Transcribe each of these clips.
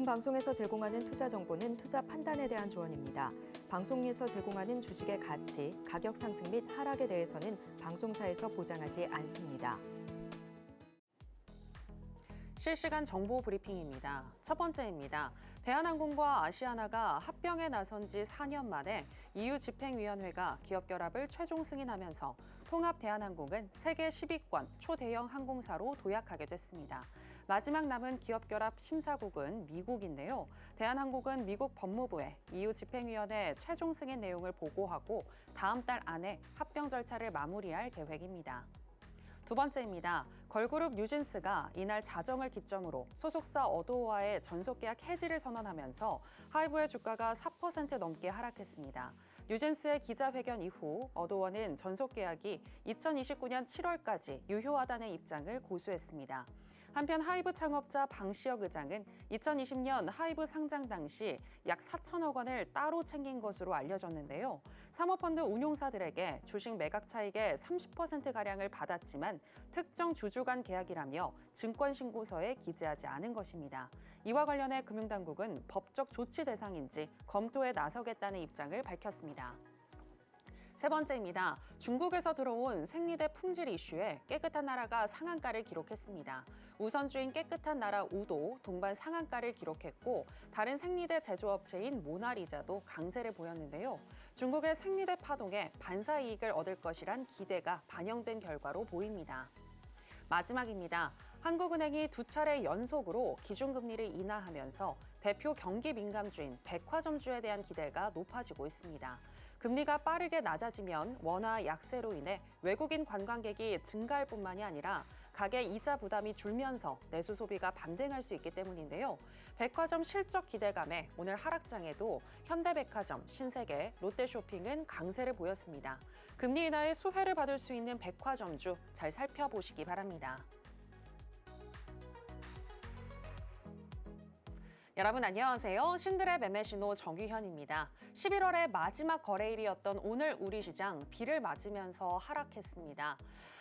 본 방송에서 제공하는 투자 정보는 투자 판단에 대한 조언입니다. 방송에서 제공하는 주식의 가치, 가격 상승 및 하락에 대해서는 방송사에서 보장하지 않습니다. 실시간 정보 브리핑입니다. 첫 번째입니다. 대한항공과 아시아나가 합병에 나선 지 4년 만에 EU 집행위원회가 기업 결합을 최종 승인하면서 통합 대한항공은 세계 10위권 초대형 항공사로 도약하게 됐습니다. 마지막 남은 기업 결합 심사국은 미국인데요. 대한항공은 미국 법무부에 EU 집행위원회 최종 승인 내용을 보고하고 다음 달 안에 합병 절차를 마무리할 계획입니다. 두 번째입니다. 걸그룹 뉴진스가 이날 자정을 기점으로 소속사 어도어와의 전속계약 해지를 선언하면서 하이브의 주가가 4% 넘게 하락했습니다. 뉴진스의 기자회견 이후 어도어는 전속계약이 2029년 7월까지 유효하다는 입장을 고수했습니다. 한편 하이브 창업자 방시혁 의장은 2020년 하이브 상장 당시 약 4천억 원을 따로 챙긴 것으로 알려졌는데요. 사모펀드 운용사들에게 주식 매각 차익의 30%가량을 받았지만 특정 주주 간 계약이라며 증권신고서에 기재하지 않은 것입니다. 이와 관련해 금융당국은 법적 조치 대상인지 검토에 나서겠다는 입장을 밝혔습니다. 세 번째입니다. 중국에서 들어온 생리대 품질 이슈에 깨끗한 나라가 상한가를 기록했습니다. 우선주인 깨끗한 나라 우도 동반 상한가를 기록했고 다른 생리대 제조업체인 모나리자도 강세를 보였는데요. 중국의 생리대 파동에 반사 이익을 얻을 것이란 기대가 반영된 결과로 보입니다. 마지막입니다. 한국은행이 두 차례 연속으로 기준금리를 인하하면서 대표 경기 민감주인 백화점주에 대한 기대가 높아지고 있습니다. 금리가 빠르게 낮아지면 원화 약세로 인해 외국인 관광객이 증가할 뿐만이 아니라 가계 이자 부담이 줄면서 내수 소비가 반등할 수 있기 때문인데요. 백화점 실적 기대감에 오늘 하락장에도 현대백화점, 신세계, 롯데쇼핑은 강세를 보였습니다. 금리 인하의 수혜를 받을 수 있는 백화점주 잘 살펴보시기 바랍니다. 여러분 안녕하세요. 신들의 매매신호 정유현입니다. 11월의 마지막 거래일이었던 오늘 우리 시장 비를 맞으면서 하락했습니다.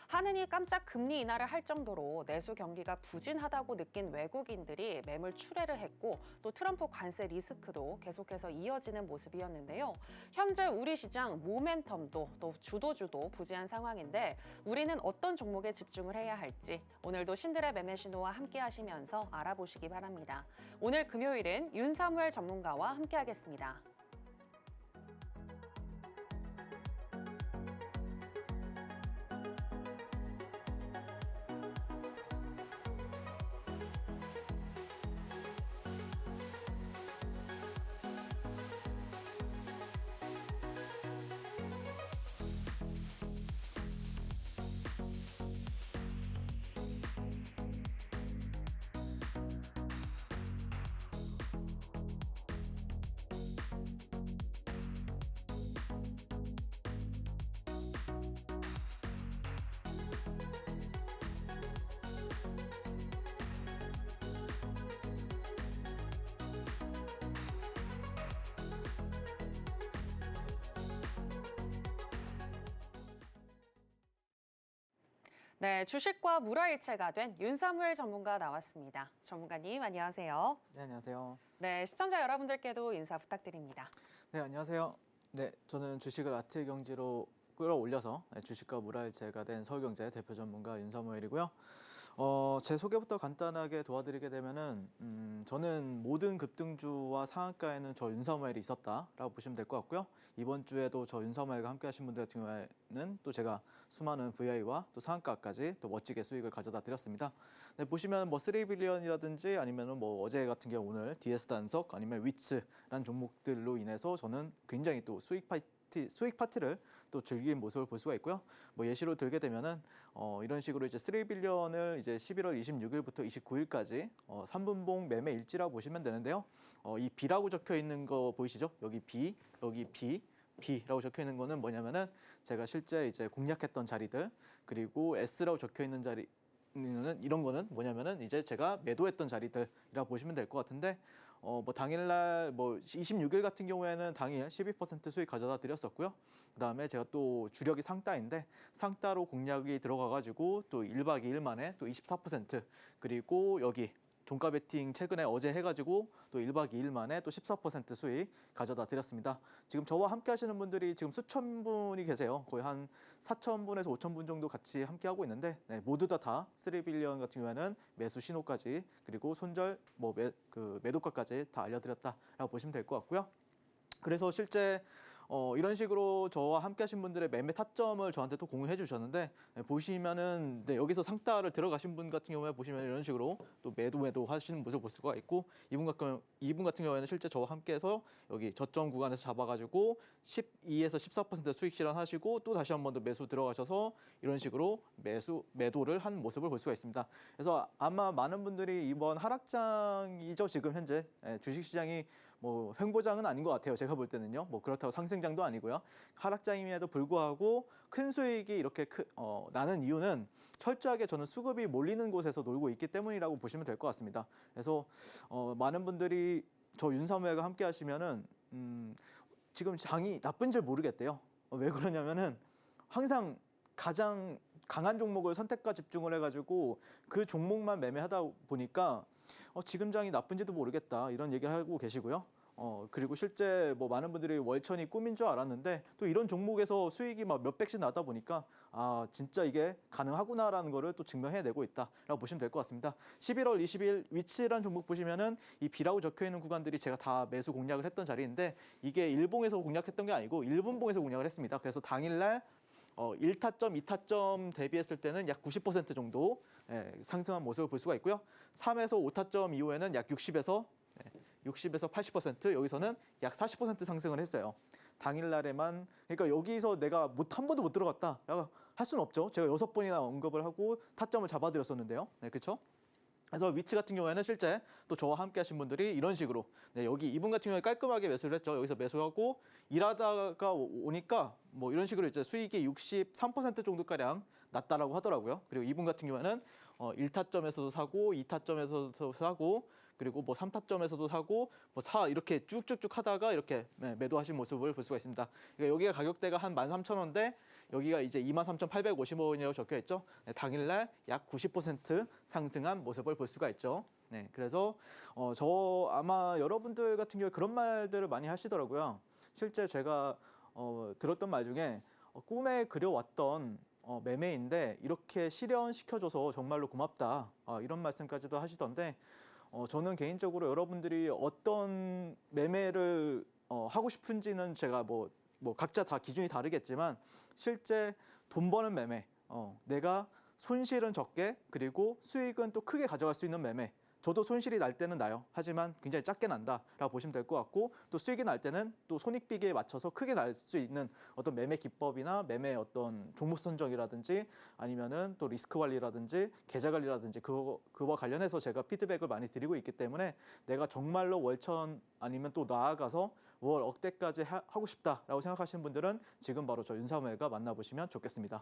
하느니 깜짝 금리 인하를 할 정도로 내수 경기가 부진하다고 느낀 외국인들이 매물 출회를 했고 또 트럼프 관세 리스크도 계속해서 이어지는 모습이었는데요. 현재 우리 시장 모멘텀도 또 주도주도 부진한 상황인데 우리는 어떤 종목에 집중을 해야 할지 오늘도 신들의 매매신호와 함께 하시면서 알아보시기 바랍니다. 오늘 금요일은 윤사무엘 전문가와 함께 하겠습니다. 네, 주식과 물화일체가 된 윤사무엘 전문가 나왔습니다. 전문가님 안녕하세요. 네, 안녕하세요. 네, 시청자 여러분들께도 인사 부탁드립니다. 네, 안녕하세요. 네, 저는 주식을 아트의 경지로 끌어올려서 주식과 물화일체가 된 서울경제 대표 전문가 윤사무엘이고요. 제 소개부터 간단하게 도와드리게 되면은 저는 모든 급등주와 상한가에는 저 윤사무엘이 있었다라고 보시면 될 것 같고요. 이번 주에도 저 윤사무엘과 함께 하신 분들 같은 경우에는 또 제가 수많은 VI와 또 상한가까지 또 멋지게 수익을 가져다 드렸습니다. 네, 보시면 뭐 3빌리언이라든지 아니면은 뭐 어제 같은 경우 오늘 DS 단석 아니면 위츠라는 종목들로 인해서 저는 굉장히 또 수익 파티를 또 즐긴 모습을 볼 수가 있고요. 뭐 예시로 들게 되면은 이런 식으로 이제 3빌리언을 이제 11월 26일부터 29일까지 3분봉 매매 일지라고 보시면 되는데요. 이 B라고 적혀 있는 거 보이시죠? 여기 B, 여기 B라고 적혀 있는 거는 뭐냐면은 제가 실제 이제 공략했던 자리들, 그리고 S라고 적혀 있는 자리 이런 거는 뭐냐면은 이제 제가 매도했던 자리들이라고 보시면 될 것 같은데 뭐 당일날 뭐 26일 같은 경우에는 당일 12% 수익 가져다 드렸었고요. 그다음에 제가 또 주력이 상따인데 상따로 공략이 들어가 가지고 또 1박 2일 만에 또 24% 그리고 여기 종가 베팅 최근에 어제 해가지고 또 1박 2일 만에 또 14% 수익 가져다 드렸습니다. 지금 저와 함께 하시는 분들이 지금 수천 분이 계세요. 거의 한 4천 분에서 5천 분 정도 같이 함께 하고 있는데 네, 모두 다 3빌리언 같은 경우에는 매수 신호까지 그리고 손절 매도가까지 다 알려드렸다라고 보시면 될 것 같고요. 그래서 실제 이런 식으로 저와 함께 하신 분들의 매매 타점을 저한테 또 공유해 주셨는데 보시면은 여기서 상따를 들어가신 분 같은 경우에 보시면 이런 식으로 또 매도 하시는 모습을 볼 수가 있고 이분 같은 경우에는 실제 저와 함께 해서 여기 저점 구간에서 잡아가지고 12에서 14% 수익 실현하시고 또 다시 한 번 더 매수 들어가셔서 이런 식으로 매도를 한 모습을 볼 수가 있습니다. 그래서 아마 많은 분들이 이번 하락장이죠. 지금 현재 주식시장이 뭐 횡보장은 아닌 것 같아요. 제가 볼 때는요. 뭐 그렇다고 상승장도 아니고요. 하락장임에도 불구하고 큰 수익이 이렇게 나는 이유는 철저하게 저는 수급이 몰리는 곳에서 놀고 있기 때문이라고 보시면 될 것 같습니다. 그래서 많은 분들이 저 윤사무회가 함께 하시면은 지금 장이 나쁜 줄 모르겠대요. 왜 그러냐면은 항상 가장 강한 종목을 선택과 집중을 해가지고 그 종목만 매매하다 보니까 지금 장이 나쁜지도 모르겠다 이런 얘기를 하고 계시고요. 그리고 실제 뭐 많은 분들이 월천이 꿈인 줄 알았는데 또 이런 종목에서 수익이 막 몇백씩 나다 보니까 진짜 이게 가능하구나라는 거를 또 증명해내고 있다라고 보시면 될 것 같습니다. 11월 20일 위치라는 종목 보시면은 이 B라고 적혀 있는 구간들이 제가 다 매수 공략을 했던 자리인데 이게 일봉에서 공략했던 게 아니고 일분봉에서 공략을 했습니다. 그래서 당일날 1타점, 2타점 대비했을 때는 약 90% 정도 상승한 모습을 볼 수가 있고요. 3에서 5타점 이후에는 약 60에서 80% 여기서는 약 40% 상승을 했어요. 당일날에만 그러니까 여기서 내가 한 번도 못 들어갔다 할 수는 없죠. 제가 6번이나 언급을 하고 타점을 잡아드렸었는데요. 네, 그렇죠? 그래서 위치 같은 경우에는 실제 또 저와 함께 하신 분들이 이런 식으로 여기 이분 같은 경우에 깔끔하게 매수를 했죠. 여기서 매수하고 일하다가 오니까 뭐 이런 식으로 이제 수익이 63% 정도가량 났다라고 하더라고요. 그리고 이분 같은 경우에는 1타점에서도 사고 2타점에서도 사고 그리고 뭐 3타점에서도 사고 이렇게 쭉쭉쭉 하다가 이렇게 매도하신 모습을 볼 수가 있습니다. 그러니까 여기가 가격대가 한 13,000원대 여기가 이제 23,850원이라고 적혀 있죠. 당일날 약 90% 상승한 모습을 볼 수가 있죠. 네, 그래서 저 아마 여러분들 같은 경우에 그런 말들을 많이 하시더라고요. 실제 제가 들었던 말 중에 꿈에 그려왔던 매매인데 이렇게 실현시켜줘서 정말로 고맙다 이런 말씀까지도 하시던데 저는 개인적으로 여러분들이 어떤 매매를 하고 싶은지는 제가 뭐 각자 다 기준이 다르겠지만 실제 돈 버는 매매, 내가 손실은 적게 그리고 수익은 또 크게 가져갈 수 있는 매매. 저도 손실이 날 때는 나요. 하지만 굉장히 작게 난다라고 보시면 될 것 같고 또 수익이 날 때는 또 손익비계에 맞춰서 크게 날 수 있는 어떤 매매 기법이나 매매 어떤 종목 선정이라든지 아니면은 또 리스크 관리라든지 계좌 관리라든지 그와 관련해서 제가 피드백을 많이 드리고 있기 때문에 내가 정말로 월천 아니면 또 나아가서 월 억대까지 하고 싶다라고 생각하시는 분들은 지금 바로 저 윤사무회가 만나보시면 좋겠습니다.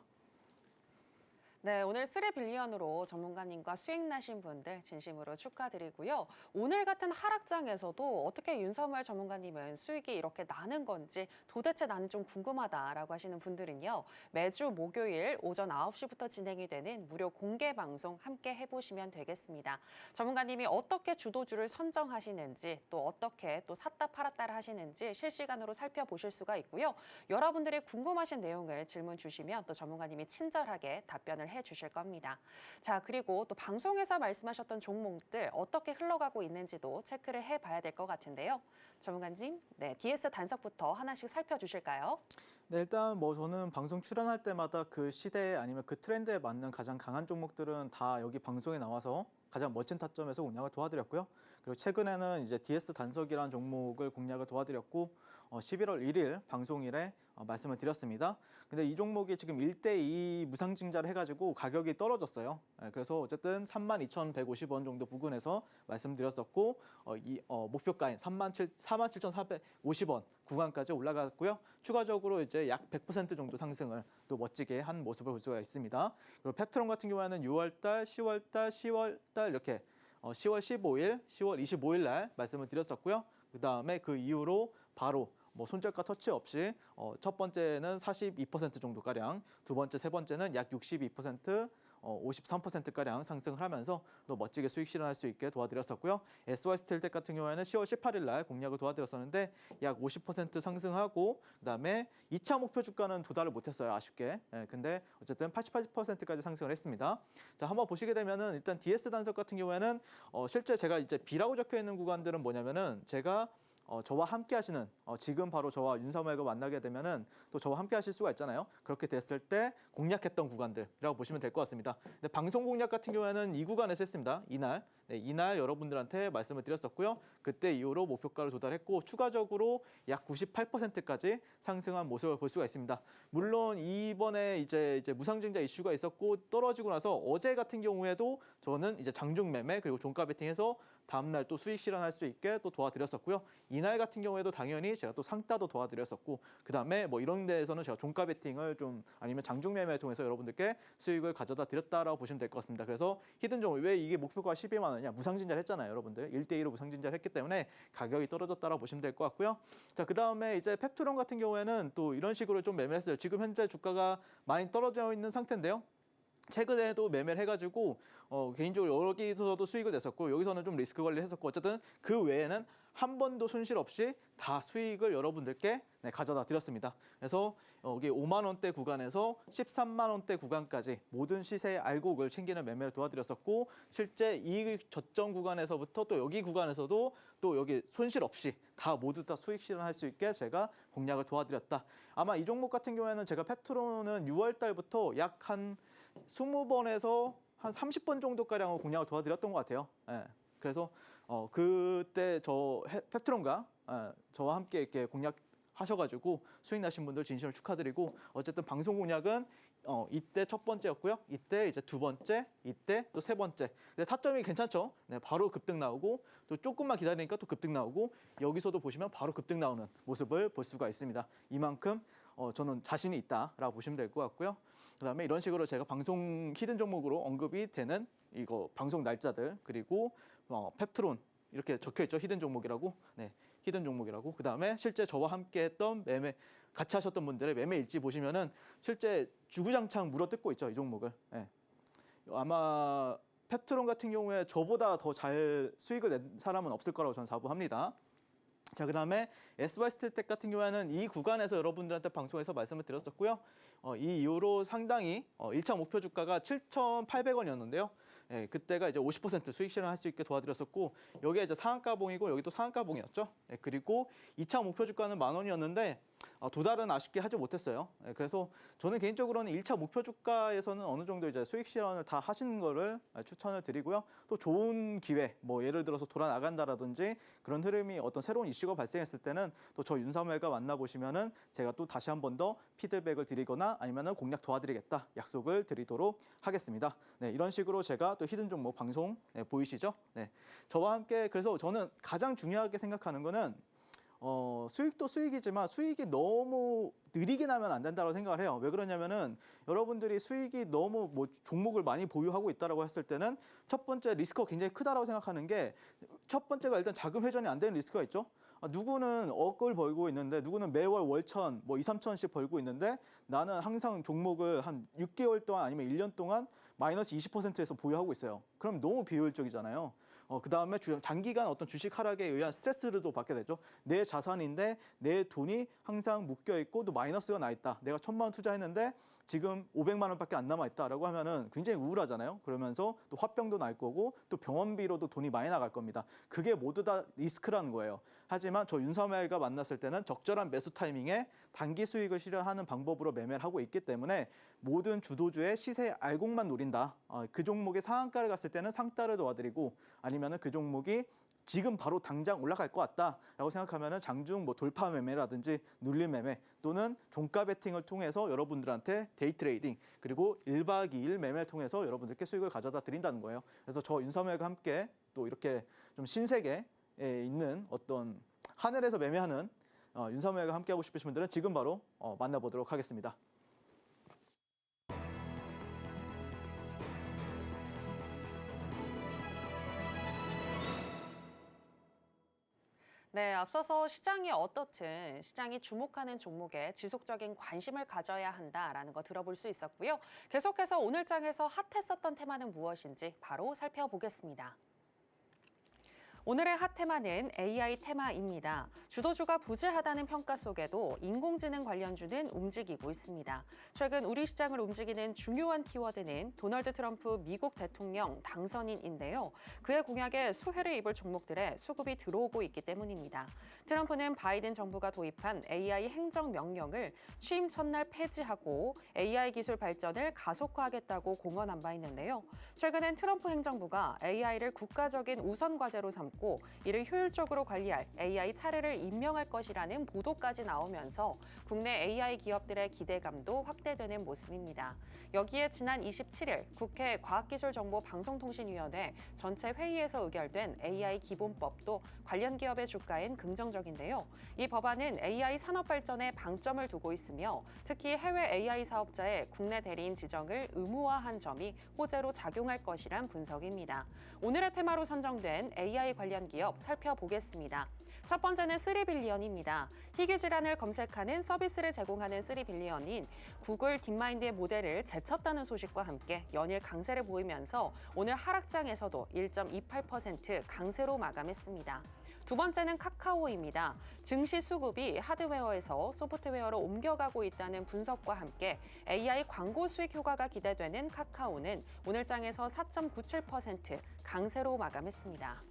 네, 오늘 3빌리언으로 전문가님과 수익 나신 분들 진심으로 축하드리고요. 오늘 같은 하락장에서도 어떻게 윤사무엘 전문가님은 수익이 이렇게 나는 건지 도대체 나는 좀 궁금하다라고 하시는 분들은요. 매주 목요일 오전 9시부터 진행이 되는 무료 공개 방송 함께 해보시면 되겠습니다. 전문가님이 어떻게 주도주를 선정하시는지 또 어떻게 또 샀다 팔았다를 하시는지 실시간으로 살펴보실 수가 있고요. 여러분들이 궁금하신 내용을 질문 주시면 또 전문가님이 친절하게 답변을 해주실 겁니다. 자, 그리고 또 방송에서 말씀하셨던 종목들 어떻게 흘러가고 있는지도 체크를 해봐야 될 것 같은데요. 전문가님, DS 단석부터 하나씩 살펴주실까요? 네, 일단 뭐 저는 방송 출연할 때마다 그 시대에 아니면 그 트렌드에 맞는 가장 강한 종목들은 다 여기 방송에 나와서 가장 멋진 타점에서 공략을 도와드렸고요. 그리고 최근에는 이제 DS 단석이라는 종목을 공략을 도와드렸고 11월 1일 방송일에 말씀을 드렸습니다. 근데 이 종목이 지금 1대2 무상증자를 해가지고 가격이 떨어졌어요. 그래서 어쨌든 32,150원 정도 부근에서 말씀드렸었고 목표가인 47,450원 구간까지 올라갔고요. 추가적으로 이제 약 100% 정도 상승을 또 멋지게 한 모습을 볼 수가 있습니다. 그리고 펩트론 같은 경우에는 6월달, 10월달, 10월달 이렇게 10월 15일, 10월 25일 날 말씀을 드렸었고요. 그 다음에 그 이후로 바로 뭐 손절가 터치 없이 첫 번째는 42% 정도 가량, 두 번째, 세 번째는 약 62%, 53%가량 상승을 하면서 또 멋지게 수익 실현할 수 있게 도와드렸었고요. SY 스틸텍 같은 경우에는 10월 18일 날 공략을 도와드렸었는데 약 50% 상승하고 그다음에 2차 목표 주가는 도달을 못했어요. 아쉽게. 근데 어쨌든 88%까지 상승을 했습니다. 자, 한번 보시게 되면은 일단 DS 단석 같은 경우에는 실제 제가 이제 B라고 적혀 있는 구간들은 뭐냐면은 제가 저와 함께 하시는 지금 바로 저와 윤사모님과 만나게 되면은 또 저와 함께 하실 수가 있잖아요. 그렇게 됐을 때 공략했던 구간들이라고 보시면 될 것 같습니다. 근데 방송 공략 같은 경우에는 이 구간에서 했습니다. 이날. 네, 이날 여러분들한테 말씀을 드렸었고요. 그때 이후로 목표가를 도달했고 추가적으로 약 98%까지 상승한 모습을 볼 수가 있습니다. 물론 이번에 이제 무상증자 이슈가 있었고 떨어지고 나서 어제 같은 경우에도 저는 이제 장중 매매 그리고 종가 베팅해서 다음날 또 수익 실현할 수 있게 또 도와드렸었고요. 이날 같은 경우에도 당연히 제가 또 상따도 도와드렸었고 그다음에 뭐 이런 데에서는 제가 종가 베팅을 좀 아니면 장중 매매를 통해서 여러분들께 수익을 가져다 드렸다라고 보시면 될 것 같습니다. 그래서 히든 종목 왜 이게 목표가 12만 원이냐 무상증자를 했잖아요, 여러분들. 1대1로 무상증자를 했기 때문에 가격이 떨어졌다라고 보시면 될 것 같고요. 자, 그다음에 이제 펩트론 같은 경우에는 또 이런 식으로 좀 매매를 했어요. 지금 현재 주가가 많이 떨어져 있는 상태인데요. 최근에도 매매를 해가지고 개인적으로 여기서도 수익을 냈었고 여기서는 좀 리스크 관리를 했었고 어쨌든 그 외에는 한 번도 손실 없이 다 수익을 여러분들께 가져다 드렸습니다. 그래서 여기 5만 원대 구간에서 13만 원대 구간까지 모든 시세의 알곡을 챙기는 매매를 도와드렸었고 실제 이 저점 구간에서부터 또 여기 구간에서도 또 여기 손실 없이 다 모두 다 수익 실현할 수 있게 제가 공략을 도와드렸다. 아마 이 종목 같은 경우에는 제가 펩트론은 6월 달부터 약 한 20번에서 한 30번 정도가량을 공략을 도와드렸던 것 같아요. 예. 그래서 그때 저 펩트론과 저와 함께 이렇게 공략하셔가지고 수익 나신 분들 진심으로 축하드리고 어쨌든 방송 공략은 이때 첫 번째였고요. 이때 이제 두 번째, 이때 또 세 번째. 근데 타점이 괜찮죠? 네, 바로 급등 나오고 또 조금만 기다리니까 또 급등 나오고 여기서도 보시면 바로 급등 나오는 모습을 볼 수가 있습니다. 이만큼 저는 자신이 있다라고 보시면 될 것 같고요. 그다음에 이런 식으로 제가 방송 히든 종목으로 언급이 되는 이거 방송 날짜들 그리고 펩트론 이렇게 적혀 있죠. 히든 종목이라고. 네. 히든 종목이라고. 그다음에 실제 저와 함께 했던 매매 같이 하셨던 분들의 매매 일지 보시면은 실제 주구장창 물어뜯고 있죠. 이 종목을. 네. 아마 펩트론 같은 경우에 저보다 더 잘 수익을 낸 사람은 없을 거라고 저는 자부합니다. 자, 그다음에 SY 스틸텍 같은 경우에는 이 구간에서 여러분들한테 방송에서 말씀을 드렸었고요. 이 이후로 상당히 1차 목표 주가가 7,800원이었는데요. 예, 그때가 이제 50% 수익 실현할 수 있게 도와드렸었고 여기에 이제 상한가봉이고 여기 또 상한가봉이었죠. 예, 그리고 2차 목표 주가는 10,000원이었는데 도달은 아쉽게 하지 못했어요. 예, 그래서 저는 개인적으로는 1차 목표 주가에서는 어느 정도 이제 수익 실현을 다 하신 거를 추천을 드리고요. 또 좋은 기회, 뭐 예를 들어서 돌아 나간다라든지 그런 흐름이 어떤 새로운 이슈가 발생했을 때는 또 저 윤사모님과 만나보시면은 제가 또 다시 한 번 더 피드백을 드리거나 아니면은 공략 도와드리겠다 약속을 드리도록 하겠습니다. 네, 이런 식으로 제가 또 히든 종목 방송 보이시죠? 네, 저와 함께 그래서 저는 가장 중요하게 생각하는 거는 수익도 수익이지만 수익이 너무 느리게 나면 안 된다고 생각을 해요. 왜 그러냐면은 여러분들이 수익이 너무 뭐 종목을 많이 보유하고 있다라고 했을 때는 첫 번째 리스크가 굉장히 크다라고 생각하는 게 첫 번째가 일단 자금 회전이 안 되는 리스크가 있죠. 누구는 억을 벌고 있는데 누구는 매월 월천 뭐 2, 3천씩 벌고 있는데 나는 항상 종목을 한 6개월 동안 아니면 1년 동안 마이너스 20%에서 보유하고 있어요. 그럼 너무 비효율적이잖아요. 그다음에 단기간 어떤 주식 하락에 의한 스트레스를 또 받게 되죠. 내 자산인데 내 돈이 항상 묶여 있고 또 마이너스가 나 있다. 내가 1,000만 원 투자했는데 지금 500만 원밖에 안 남아 있다라고 하면은 굉장히 우울하잖아요. 그러면서 또 화병도 날 거고 또 병원비로도 돈이 많이 나갈 겁니다. 그게 모두 다 리스크라는 거예요. 하지만 저 윤사모님과 만났을 때는 적절한 매수 타이밍에 단기 수익을 실현하는 방법으로 매매를 하고 있기 때문에 모든 주도주의 시세 알곡만 노린다. 그 종목의 상한가를 갔을 때는 상따를 도와드리고 아니면은 그 종목이 지금 바로 당장 올라갈 것 같다라고 생각하면은 장중 뭐 돌파 매매라든지 눌림 매매 또는 종가 베팅을 통해서 여러분들한테 데이 트레이딩 그리고 1박 2일 매매를 통해서 여러분들께 수익을 가져다 드린다는 거예요. 그래서 저 윤사모님과 함께 또 이렇게 좀 신세계에 있는 어떤 하늘에서 매매하는 윤사모님과 함께 하고 싶으신 분들은 지금 바로 만나보도록 하겠습니다. 네, 앞서서 시장이 어떻든 시장이 주목하는 종목에 지속적인 관심을 가져야 한다라는 거 들어볼 수 있었고요. 계속해서 오늘 장에서 핫했었던 테마는 무엇인지 바로 살펴보겠습니다. 오늘의 핫 테마는 AI 테마입니다. 주도주가 부재하다는 평가 속에도 인공지능 관련주는 움직이고 있습니다. 최근 우리 시장을 움직이는 중요한 키워드는 도널드 트럼프 미국 대통령 당선인인데요. 그의 공약에 수혜를 입을 종목들에 수급이 들어오고 있기 때문입니다. 트럼프는 바이든 정부가 도입한 AI 행정 명령을 취임 첫날 폐지하고 AI 기술 발전을 가속화하겠다고 공언한 바 있는데요. 최근엔 트럼프 행정부가 AI를 국가적인 우선 과제로 삼고 이를 효율적으로 관리할 AI 차례를 임명할 것이라는 보도까지 나오면서 국내 AI 기업들의 기대감도 확대되는 모습입니다. 여기에 지난 27일 국회 과학기술정보방송통신위원회 전체 회의에서 의결된 AI 기본법도 관련 기업의 주가엔 긍정적인데요. 이 법안은 AI 산업 발전에 방점을 두고 있으며 특히 해외 AI 사업자의 국내 대리인 지정을 의무화한 점이 호재로 작용할 것이란 분석입니다. 오늘의 테마로 선정된 AI 관련 기업 살펴보겠습니다. 첫 번째는 3빌리언입니다. 희귀 질환을 검색하는 서비스를 제공하는 3빌리언인 구글 딥마인드의 모델을 제쳤다는 소식과 함께 연일 강세를 보이면서 오늘 하락장에서도 1.28% 강세로 마감했습니다. 두 번째는 카카오입니다. 증시 수급이 하드웨어에서 소프트웨어로 옮겨가고 있다는 분석과 함께 AI 광고 수익 효과가 기대되는 카카오는 오늘 장에서 4.97% 강세로 마감했습니다.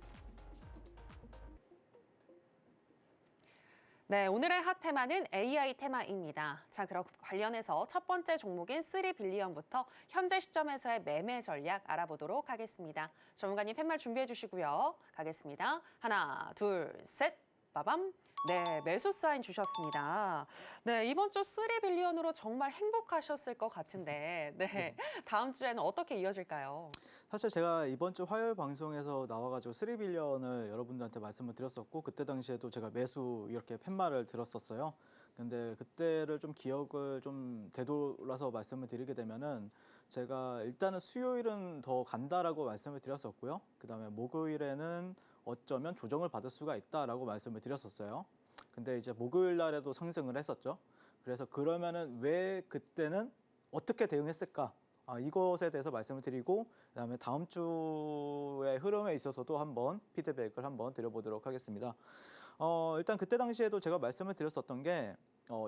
네, 오늘의 핫 테마는 AI 테마입니다. 자, 그럼 관련해서 첫 번째 종목인 3빌리언부터 현재 시점에서의 매매 전략 알아보도록 하겠습니다. 전문가님 팻말 준비해 주시고요. 가겠습니다. 하나, 둘, 셋, 빠밤. 네, 매수 사인 주셨습니다. 네, 이번 주 3빌리언으로 정말 행복하셨을 것 같은데, 네, 다음 주에는 어떻게 이어질까요? 사실 제가 이번 주 화요일 방송에서 나와가지고 3빌리언을 여러분들한테 말씀을 드렸었고 그때 당시에도 제가 매수 이렇게 팻말을 들었었어요. 근데 그때를 좀 기억을 좀 되돌아서 말씀을 드리게 되면은 제가 일단은 수요일은 더 간다라고 말씀을 드렸었고요. 그다음에 목요일에는 어쩌면 조정을 받을 수가 있다라고 말씀을 드렸었어요. 근데 이제 목요일 날에도 상승을 했었죠. 그래서 그러면은 왜 그때는 어떻게 대응했을까? 이것에 대해서 말씀을 드리고 그다음에 다음 주의 흐름에 있어서도 한번 피드백을 한번 드려보도록 하겠습니다. 일단 그때 당시에도 제가 말씀을 드렸었던 게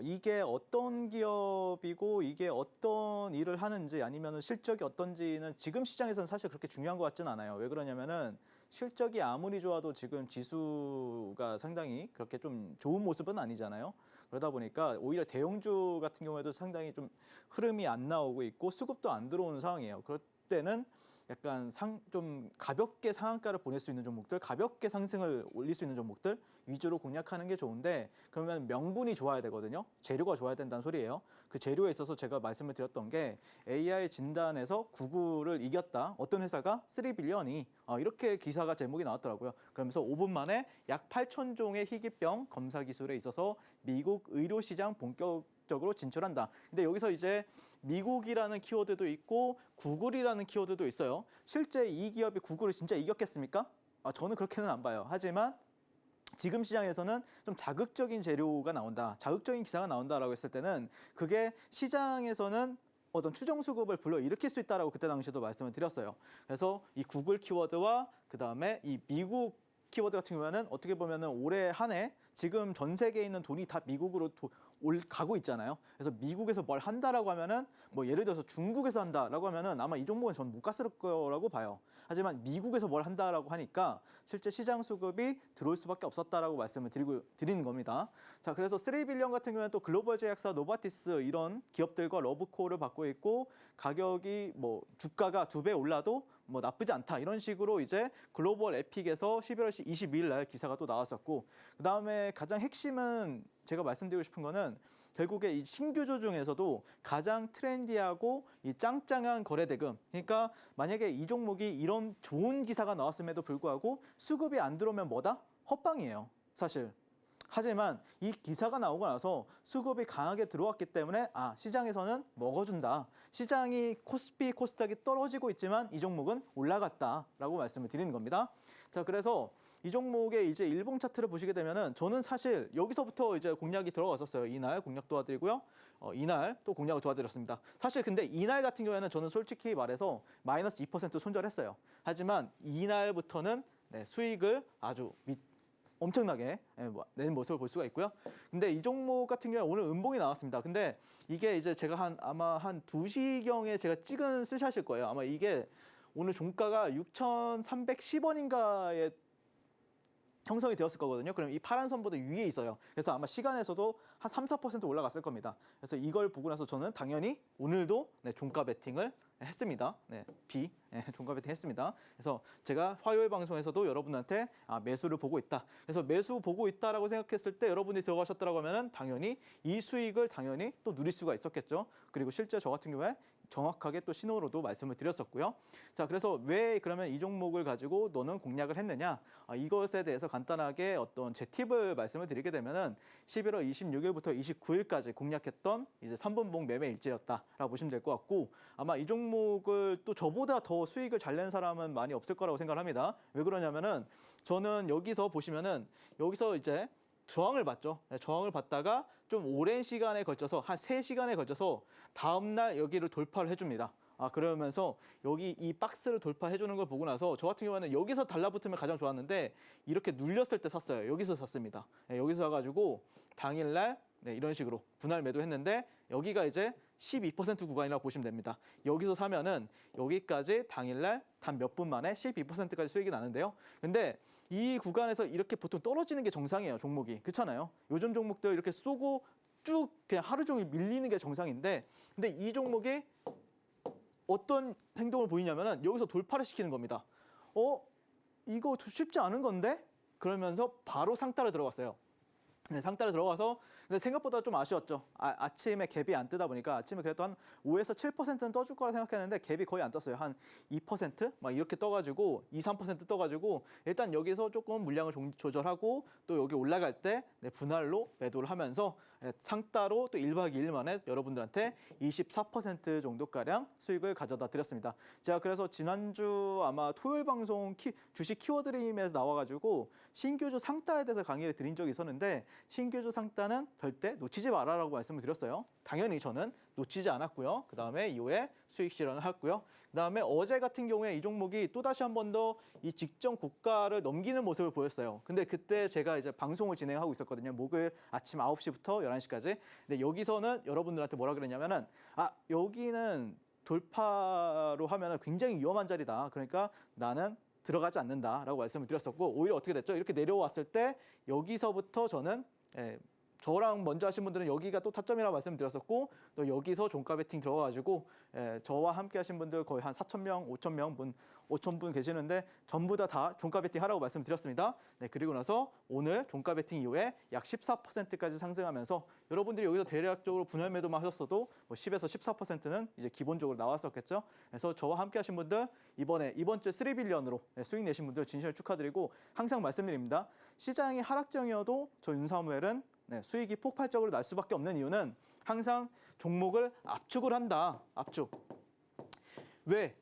이게 어떤 기업이고 이게 어떤 일을 하는지 아니면 실적이 어떤지는 지금 시장에서는 사실 그렇게 중요한 것 같지는 않아요. 왜 그러냐면은 실적이 아무리 좋아도 지금 지수가 상당히 그렇게 좀 좋은 모습은 아니잖아요. 그러다 보니까 오히려 대형주 같은 경우에도 상당히 좀 흐름이 안 나오고 있고 수급도 안 들어오는 상황이에요. 그럴 때는 약간 좀 가볍게 상한가를 보낼 수 있는 종목들, 가볍게 상승을 올릴 수 있는 종목들 위주로 공략하는 게 좋은데 그러면 명분이 좋아야 되거든요. 재료가 좋아야 된다는 소리예요. 그 재료에 있어서 제가 말씀을 드렸던 게 AI 진단에서 구글을 이겼다. 어떤 회사가 3빌리언이 이렇게 기사가 제목이 나왔더라고요. 그러면서 5분 만에 약 8,000종의 희귀병 검사 기술에 있어서 미국 의료시장 본격적으로 진출한다. 근데 여기서 이제 미국이라는 키워드도 있고 구글이라는 키워드도 있어요. 실제 이 기업이 구글을 진짜 이겼겠습니까? 저는 그렇게는 안 봐요. 하지만 지금 시장에서는 좀 자극적인 재료가 나온다, 자극적인 기사가 나온다라고 했을 때는 그게 시장에서는 어떤 추정 수급을 불러일으킬 수 있다라고 그때 당시에도 말씀을 드렸어요. 그래서 이 구글 키워드와 그다음에 이 미국 키워드 같은 경우에는 어떻게 보면은 올해 한 해 지금 전 세계에 있는 돈이 다 미국으로 가고 있잖아요. 그래서 미국에서 뭘 한다라고 하면은 뭐 예를 들어서 중국에서 한다라고 하면은 아마 이 종목은 전 못 갔을 거라고 봐요. 하지만 미국에서 뭘 한다라고 하니까 실제 시장 수급이 들어올 수밖에 없었다라고 말씀을 드리는 겁니다. 자, 그래서 3빌리언 같은 경우에는 또 글로벌 제약사 노바티스 이런 기업들과 러브콜을 받고 있고 가격이 뭐 주가가 2배 올라도 뭐 나쁘지 않다 이런 식으로 이제 글로벌 에픽에서 11월 22일 날 기사가 또 나왔었고 그다음에 가장 핵심은 제가 말씀드리고 싶은 거는 결국에 이 신규주 중에서도 가장 트렌디하고 이 짱짱한 거래대금. 그러니까 만약에 이 종목이 이런 좋은 기사가 나왔음에도 불구하고 수급이 안 들어오면 뭐다? 헛방이에요. 사실. 하지만 이 기사가 나오고 나서 수급이 강하게 들어왔기 때문에 시장에서는 먹어준다. 시장이 코스피, 코스닥이 떨어지고 있지만 이 종목은 올라갔다라고 말씀을 드리는 겁니다. 자, 그래서 이 종목의 이제 일봉 차트를 보시게 되면은 저는 사실 여기서부터 이제 공략이 들어갔었어요. 이날 공략 도와드리고요. 이날 또 공략을 도와드렸습니다. 사실 근데 이날 같은 경우에는 저는 솔직히 말해서 마이너스 2% 손절했어요. 하지만 이날부터는 수익을 아주 엄청나게 낸 모습을 볼 수가 있고요. 근데 이 종목 같은 경우에 오늘 음봉이 나왔습니다. 근데 이게 이제 제가 아마 한 2시경에 제가 찍은 스샷일 거예요. 아마 이게 오늘 종가가 6,310원인가에 형성이 되었을 거거든요. 그럼 이 파란 선보다 위에 있어요. 그래서 아마 시간에서도 한 3, 4% 올라갔을 겁니다. 그래서 이걸 보고 나서 저는 당연히 오늘도 종가 베팅을 했습니다. 종가 베팅 했습니다. 그래서 제가 화요일 방송에서도 여러분한테 매수를 보고 있다. 그래서 매수 보고 있다라고 생각했을 때 여러분이 들어가셨다라고 하면은 당연히 이 수익을 당연히 또 누릴 수가 있었겠죠. 그리고 실제 저 같은 경우에 정확하게 또 신호로도 말씀을 드렸었고요. 자, 그래서 왜 그러면 이 종목을 가지고 너는 공략을 했느냐? 이것에 대해서 간단하게 어떤 제 팁을 말씀을 드리게 되면은 11월 26일부터 29일까지 공략했던 이제 3분봉 매매 일지였다라고 보시면 될 것 같고, 아마 이 종목을 또 저보다 더 수익을 잘 낸 사람은 많이 없을 거라고 생각을 합니다. 왜 그러냐면은 저는 여기서 보시면은 여기서 이제 저항을 받죠. 저항을 받다가 좀 오랜 시간에 걸쳐서 한 3시간에 걸쳐서 다음날 여기를 돌파를 해줍니다. 그러면서 여기 이 박스를 돌파해 주는 걸 보고 나서 저 같은 경우에는 여기서 달라붙으면 가장 좋았는데 이렇게 눌렸을 때 샀어요. 여기서 샀습니다. 여기서 사가지고 당일날 이런 식으로 분할 매도했는데 여기가 이제 12% 구간이라고 보시면 됩니다. 여기서 사면은 여기까지 당일날 단 몇 분 만에 12%까지 수익이 나는데요. 근데 이 구간에서 이렇게 보통 떨어지는 게 정상이에요. 종목이. 그렇잖아요. 요즘 종목들 이렇게 쏘고 쭉 그냥 하루 종일 밀리는 게 정상인데, 근데 이 종목이 어떤 행동을 보이냐면은 여기서 돌파를 시키는 겁니다. 이거 쉽지 않은 건데? 그러면서 바로 상따를 들어갔어요. 상따를 들어가서 근데 생각보다 좀 아쉬웠죠. 아침에 갭이 안 뜨다 보니까 아침에 그래도 한 5에서 7%는 떠줄 거라 생각했는데 갭이 거의 안 떴어요. 한 2% 막 이렇게 떠가지고 2, 3% 떠가지고 일단 여기서 조금 물량을 조절하고 또 여기 올라갈 때 분할로 매도를 하면서 상따로 또 1박 2일 만에 여러분들한테 24% 정도가량 수익을 가져다 드렸습니다. 제가 그래서 지난주 아마 토요일 방송 주식 키워드림에서 나와가지고 신규주 상따에 대해서 강의를 드린 적이 있었는데 신규주 상따는 절대 놓치지 마라라고 말씀을 드렸어요. 당연히 저는 놓치지 않았고요. 그 다음에 이후에 수익 실현을 했고요. 그 다음에 어제 같은 경우에 이 종목이 또다시 한 번 더 이 직전 고가를 넘기는 모습을 보였어요. 근데 그때 제가 이제 방송을 진행하고 있었거든요. 목요일 아침 9시부터 11시까지. 근데 여기서는 여러분들한테 뭐라 그랬냐면은 여기는 돌파로 하면은 굉장히 위험한 자리다. 그러니까 나는 들어가지 않는다라고 말씀을 드렸었고, 오히려 어떻게 됐죠? 이렇게 내려왔을 때 여기서부터 저는 저랑 먼저 하신 분들은 여기가 또 타점이라고 말씀드렸었고, 또 여기서 종가 베팅 들어가가지고 저와 함께 하신 분들 거의 한 4,000명, 5,000분 계시는데 전부 다 종가 베팅 하라고 말씀드렸습니다. 그리고 나서 오늘 종가 베팅 이후에 약 14%까지 상승하면서 여러분들이 여기서 대략적으로 분할 매도만 하셨어도 뭐 10에서 14%는 이제 기본적으로 나왔었겠죠. 그래서 저와 함께 하신 분들 이번 주에 3빌리언으로 수익 내신 분들 진심으로 축하드리고, 항상 말씀드립니다. 시장이 하락장이어도 저 윤사무엘은 수익이 폭발적으로 날 수밖에 없는 이유는 항상 종목을 압축을 한다. 압축. 왜?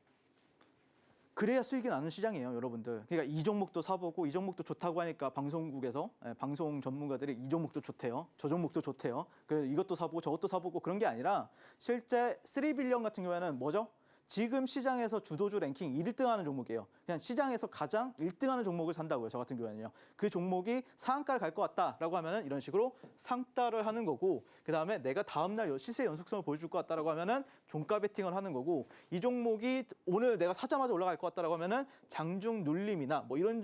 그래야 수익이 나는 시장이에요, 여러분들. 그러니까 이 종목도 사보고 이 종목도 좋다고 하니까 방송국에서 방송 전문가들이 이 종목도 좋대요. 저 종목도 좋대요. 그래서 이것도 사보고 저것도 사보고 그런 게 아니라 실제 3빌리언 같은 경우에는 뭐죠? 지금 시장에서 주도주 랭킹 1등하는 종목이에요. 그냥 시장에서 가장 1등하는 종목을 산다고요. 저 같은 경우에는요. 그 종목이 상한가를 갈 것 같다라고 하면은 이런 식으로 상따를 하는 거고, 그 다음에 내가 다음날 시세 연속성을 보여줄 것 같다라고 하면은 종가 베팅을 하는 거고, 이 종목이 오늘 내가 사자마자 올라갈 것 같다라고 하면은 장중 눌림이나 뭐 이런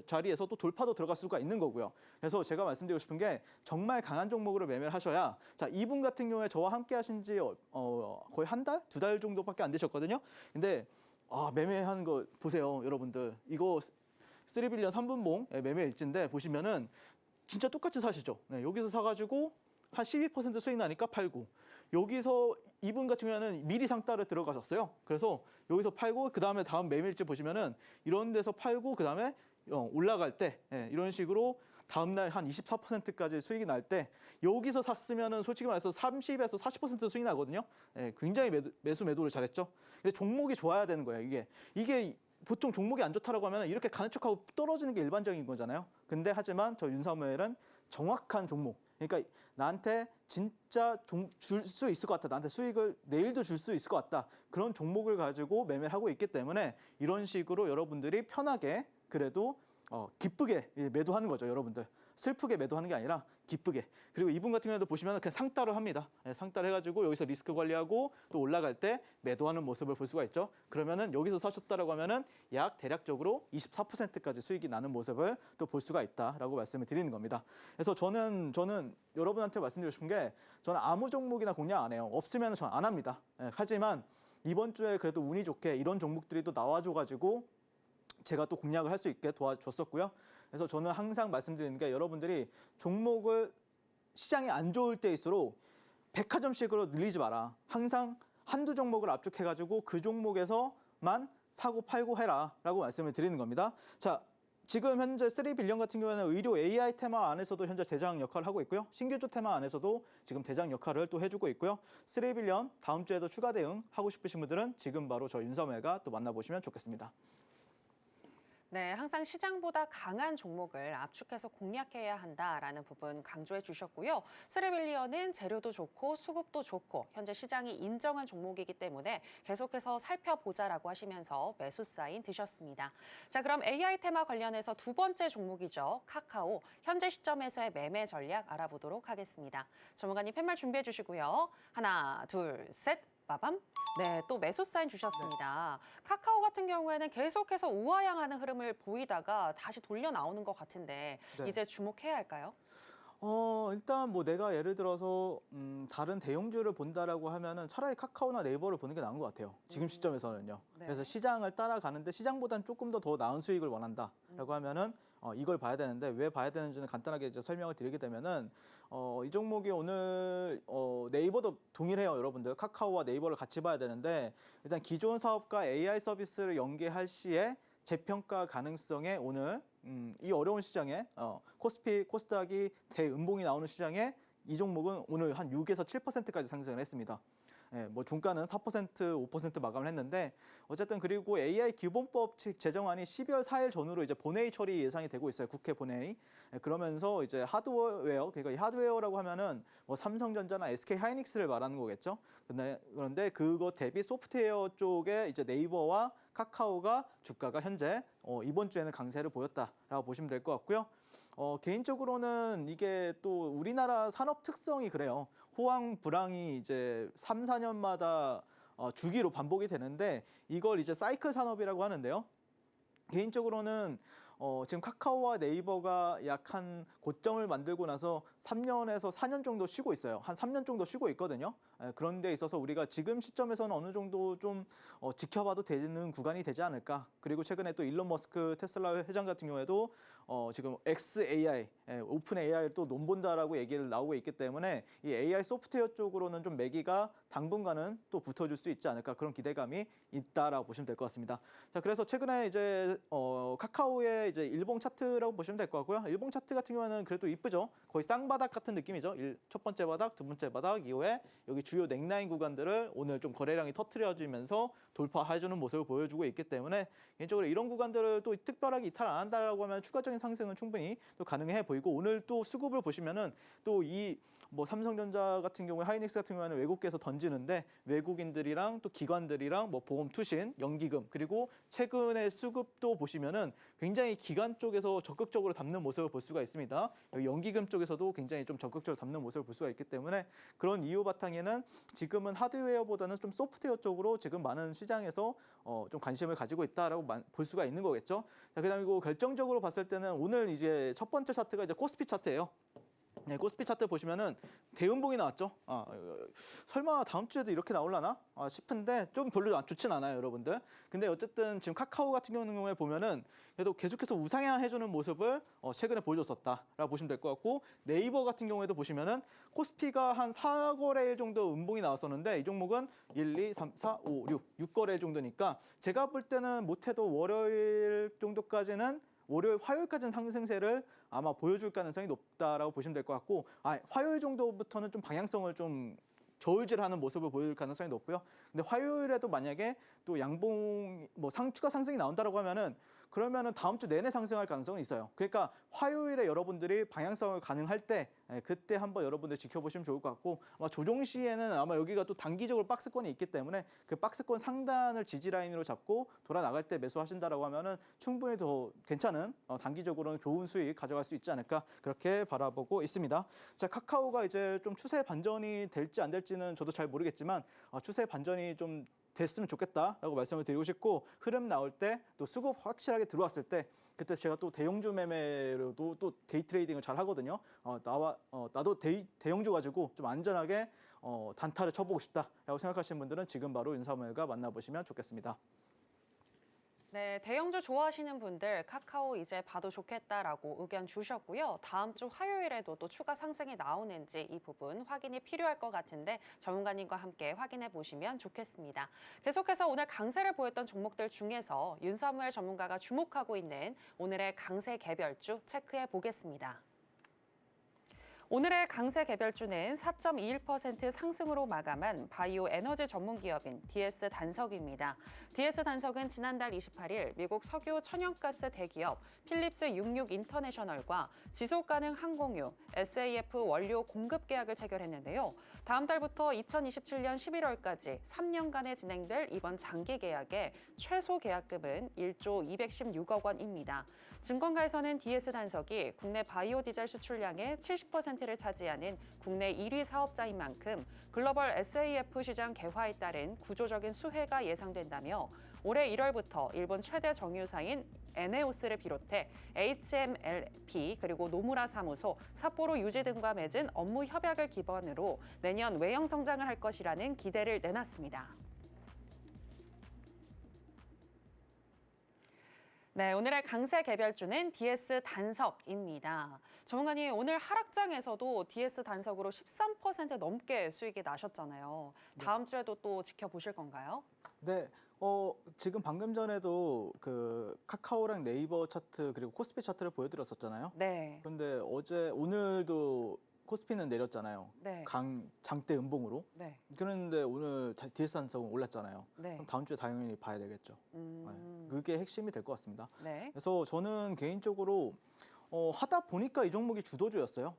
자리에서 또 돌파도 들어갈 수가 있는 거고요. 그래서 제가 말씀드리고 싶은 게 정말 강한 종목으로 매매를 하셔야, 자, 이분 같은 경우에 저와 함께 하신 지 거의 한 달, 2달 정도밖에 안 되셨거든요. 근데 매매하는 거 보세요, 여러분들. 이거 3빌리언 3분봉 매매 일지인데 보시면은 진짜 똑같이 사시죠. 여기서 사가지고 한 12% 수익 나니까 팔고, 여기서 이분 같은 경우에는 미리 상따를 들어가셨어요. 그래서 여기서 팔고 그 다음에 다음 매매일지 보시면은 이런 데서 팔고 그 다음에 올라갈 때 이런 식으로 다음날 한 24%까지 수익이 날 때 여기서 샀으면은 솔직히 말해서 30에서 40% 수익이 나거든요. 예, 굉장히 매도를 잘했죠. 근데 종목이 좋아야 되는 거예요. 이게 보통 종목이 안 좋다라고 하면 이렇게 가는 척하고 떨어지는 게 일반적인 거잖아요. 근데 하지만 저 윤사무엘은 정확한 종목. 그러니까 나한테 진짜 줄 수 있을 것 같다. 나한테 수익을 내일도 줄 수 있을 것 같다. 그런 종목을 가지고 매매를 하고 있기 때문에 이런 식으로 여러분들이 편하게 그래도 기쁘게 매도하는 거죠, 여러분들. 슬프게 매도하는 게 아니라 기쁘게. 그리고 이분 같은 경우에도 보시면 그냥 상따를 합니다. 상따를 해가지고 여기서 리스크 관리하고 또 올라갈 때 매도하는 모습을 볼 수가 있죠. 그러면은 여기서 사셨다라고 하면은 약 대략적으로 24%까지 수익이 나는 모습을 또 볼 수가 있다라고 말씀을 드리는 겁니다. 그래서 저는 여러분한테 말씀드리고 싶은 게 저는 아무 종목이나 공략 안 해요. 없으면 저는 안 합니다. 하지만 이번 주에 그래도 운이 좋게 이런 종목들이 또 나와줘가지고 제가 또 공략을 할 수 있게 도와줬었고요. 그래서 저는 항상 말씀드리는 게 여러분들이 종목을 시장이 안 좋을 때일수록 백화점식으로 늘리지 마라. 항상 한두 종목을 압축해가지고 그 종목에서만 사고 팔고 해라라고 말씀을 드리는 겁니다. 자, 지금 현재 3빌리언 같은 경우에는 의료 AI 테마 안에서도 현재 대장 역할을 하고 있고요. 신규주 테마 안에서도 지금 대장 역할을 또 해주고 있고요. 3빌리언 다음 주에도 추가 대응 하고 싶으신 분들은 지금 바로 저 윤사무엘과 또 만나보시면 좋겠습니다. 네, 항상 시장보다 강한 종목을 압축해서 공략해야 한다라는 부분 강조해 주셨고요. 스리빌리언은 재료도 좋고 수급도 좋고 현재 시장이 인정한 종목이기 때문에 계속해서 살펴보자라고 하시면서 매수 사인 드셨습니다. 자, 그럼 AI 테마 관련해서 두 번째 종목이죠. 카카오. 현재 시점에서의 매매 전략 알아보도록 하겠습니다. 전문가님 팻말 준비해 주시고요. 하나, 둘, 셋. 빠밤. 네, 또 매수 사인 주셨습니다. 카카오 같은 경우에는 계속해서 우하향하는 흐름을 보이다가 다시 돌려 나오는 것 같은데 네. 이제 주목해야 할까요? 일단 뭐 내가 예를 들어서 다른 대형주를 본다라고 하면은 차라리 카카오나 네이버를 보는 게 나은 것 같아요. 지금 시점에서는요. 네. 그래서 시장을 따라가는데 시장보다는 조금 더 나은 수익을 원한다라고 하면은 이걸 봐야 되는데 왜 봐야 되는지는 간단하게 이제 설명을 드리게 되면은 이 종목이 오늘 네이버도 동일해요, 여러분들. 카카오와 네이버를 같이 봐야 되는데 일단 기존 사업과 AI 서비스를 연계할 시에 재평가 가능성에 오늘 이 어려운 시장에 코스피, 코스닥이 대음봉이 나오는 시장에 이 종목은 오늘 한 6에서 7%까지 상승을 했습니다. 예, 뭐 종가는 4%, 5% 마감을 했는데 어쨌든 그리고 AI 기본법 제정안이 12월 4일 전후로 이제 본회의 처리 예상이 되고 있어요. 국회 본회의. 예, 그러면서 이제 하드웨어, 그러니까 이 하드웨어라고 하면은 뭐 삼성전자나 SK 하이닉스를 말하는 거겠죠. 그런데 그거 대비 소프트웨어 쪽에 이제 네이버와 카카오가 주가가 현재 이번 주에는 강세를 보였다라고 보시면 될 것 같고요. 개인적으로는 이게 또 우리나라 산업 특성이 그래요. 호황, 불황이 이제 3, 4년마다 주기로 반복이 되는데 이걸 이제 사이클 산업이라고 하는데요. 개인적으로는 지금 카카오와 네이버가 약 한 고점을 만들고 나서 3년에서 4년 정도 쉬고 있어요. 한 3년 정도 쉬고 있거든요. 그런 데 있어서 우리가 지금 시점에서는 어느 정도 좀 지켜봐도 되는 구간이 되지 않을까. 그리고 최근에 또 일론 머스크 테슬라 회장 같은 경우에도 지금 XAI, 오픈 AI를 또 논본다라고 얘기를 나오고 있기 때문에 이 AI 소프트웨어 쪽으로는 좀 매기가 당분간은 또 붙어줄 수 있지 않을까 그런 기대감이 있다라고 보시면 될 것 같습니다. 자, 그래서 최근에 이제 카카오의 이제 일봉 차트라고 보시면 될 것 같고요. 일봉 차트 같은 경우에는 그래도 이쁘죠. 거의 쌍바닥 같은 느낌이죠. 첫 번째 바닥, 두 번째 바닥 이후에 여기 주요 넥라인 구간들을 오늘 좀 거래량이 터트려지면서 돌파해주는 모습을 보여주고 있기 때문에 개인적으로 이런 구간들을 또 특별하게 이탈 안 한다라고 하면 추가적인 상승은 충분히 또 가능해 보이고 오늘 또 수급을 보시면은 또 이 뭐 삼성전자 같은 경우에 하이닉스 같은 경우에는 외국계에서 던지는데 외국인들이랑 또 기관들이랑 뭐 보험 투신, 연기금 그리고 최근의 수급도 보시면은 굉장히 기관 쪽에서 적극적으로 담는 모습을 볼 수가 있습니다. 여기 연기금 쪽에서도 굉장히 좀 적극적으로 담는 모습을 볼 수가 있기 때문에 그런 이유 바탕에는 지금은 하드웨어보다는 좀 소프트웨어 쪽으로 지금 많은 시장에서 좀 관심을 가지고 있다라고 볼 수가 있는 거겠죠. 자, 그다음에 결정적으로 봤을 때는 오늘 이제 첫 번째 차트가 이제 코스피 차트예요. 네, 코스피 차트 보시면은 대음봉이 나왔죠. 설마 다음 주에도 이렇게 나올라나 싶은데 좀 별로 좋진 않아요, 여러분들. 근데 어쨌든 지금 카카오 같은 경우에 보면은 그래도 계속해서 우상향 해주는 모습을 최근에 보여줬었다라고 보시면 될 것 같고 네이버 같은 경우에도 보시면은 코스피가 한 4거래일 정도 음봉이 나왔었는데 이 종목은 1, 2, 3, 4, 5, 6, 6거래일 정도니까 제가 볼 때는 못해도 월요일 정도까지는 월요일, 화요일까지는 상승세를 아마 보여줄 가능성이 높다라고 보시면 될 것 같고, 화요일 정도부터는 좀 방향성을 좀 저울질하는 모습을 보일 가능성이 높고요. 근데 화요일에도 만약에 또 양봉 추가 상승이 나온다라고 하면은 그러면은 다음 주 내내 상승할 가능성은 있어요. 그러니까 화요일에 여러분들이 방향성을 가능할 때 그때 한번 여러분들 지켜보시면 좋을 것 같고, 아마 조정 시에는 아마 여기가 또 단기적으로 박스권이 있기 때문에 그 박스권 상단을 지지 라인으로 잡고 돌아 나갈 때 매수하신다라고 하면은 충분히 더 괜찮은 단기적으로는 좋은 수익 가져갈 수 있지 않을까 그렇게 바라보고 있습니다. 자, 카카오가 이제 좀 추세 반전이 될지 안 될지는 저도 잘 모르겠지만 추세 반전이 좀 됐으면 좋겠다라고 말씀을 드리고 싶고, 흐름 나올 때 또 수급 확실하게 들어왔을 때 그때 제가 또 대형주 매매로도 또 데이 트레이딩을 잘 하거든요. 나도 대형주 가지고 좀 안전하게 단타를 쳐보고 싶다라고 생각하시는 분들은 지금 바로 윤사모일과 만나보시면 좋겠습니다. 네, 대형주 좋아하시는 분들 카카오 이제 봐도 좋겠다라고 의견 주셨고요. 다음 주 화요일에도 또 추가 상승이 나오는지 이 부분 확인이 필요할 것 같은데 전문가님과 함께 확인해 보시면 좋겠습니다. 계속해서 오늘 강세를 보였던 종목들 중에서 윤사무엘 전문가가 주목하고 있는 오늘의 강세 개별주 체크해 보겠습니다. 오늘의 강세 개별주는 4.21% 상승으로 마감한 바이오 에너지 전문 기업인 DS 단석입니다. DS 단석은 지난달 28일 미국 석유 천연가스 대기업 필립스 66 인터내셔널과 지속 가능 항공유 SAF 원료 공급 계약을 체결했는데요. 다음 달부터 2027년 11월까지 3년간에 진행될 이번 장기 계약의 최소 계약금은 1조 216억 원입니다. 증권가에서는 DS 단석이 국내 바이오 디젤 수출량의 70%를 차지하는 국내 1위 사업자인 만큼 글로벌 SAF 시장 개화에 따른 구조적인 수혜가 예상된다며 올해 1월부터 일본 최대 정유사인 에네오스를 비롯해 HMLP 그리고 노무라 사무소, 삿포로 유지 등과 맺은 업무 협약을 기반으로 내년 외형 성장을 할 것이라는 기대를 내놨습니다. 네, 오늘의 강세 개별주는 DS 단석입니다. 전문가님, 오늘 하락장에서도 DS 단석으로 13% 넘게 수익이 나셨잖아요. 다음 주에도 또 지켜보실 건가요? 네, 지금 방금 전에도 그 카카오랑 네이버 차트 그리고 코스피 차트를 보여드렸었잖아요. 네. 그런데 오늘도 코스피는 내렸잖아요. 네. 장대 음봉으로. 네. 그런데 오늘 DS 단석은 올랐잖아요. 네. 그럼 다음 주에 당연히 봐야 되겠죠. 그게 핵심이 될 것 같습니다. 네. 그래서 저는 개인적으로 하다 보니까 이 종목이 주도주였어요.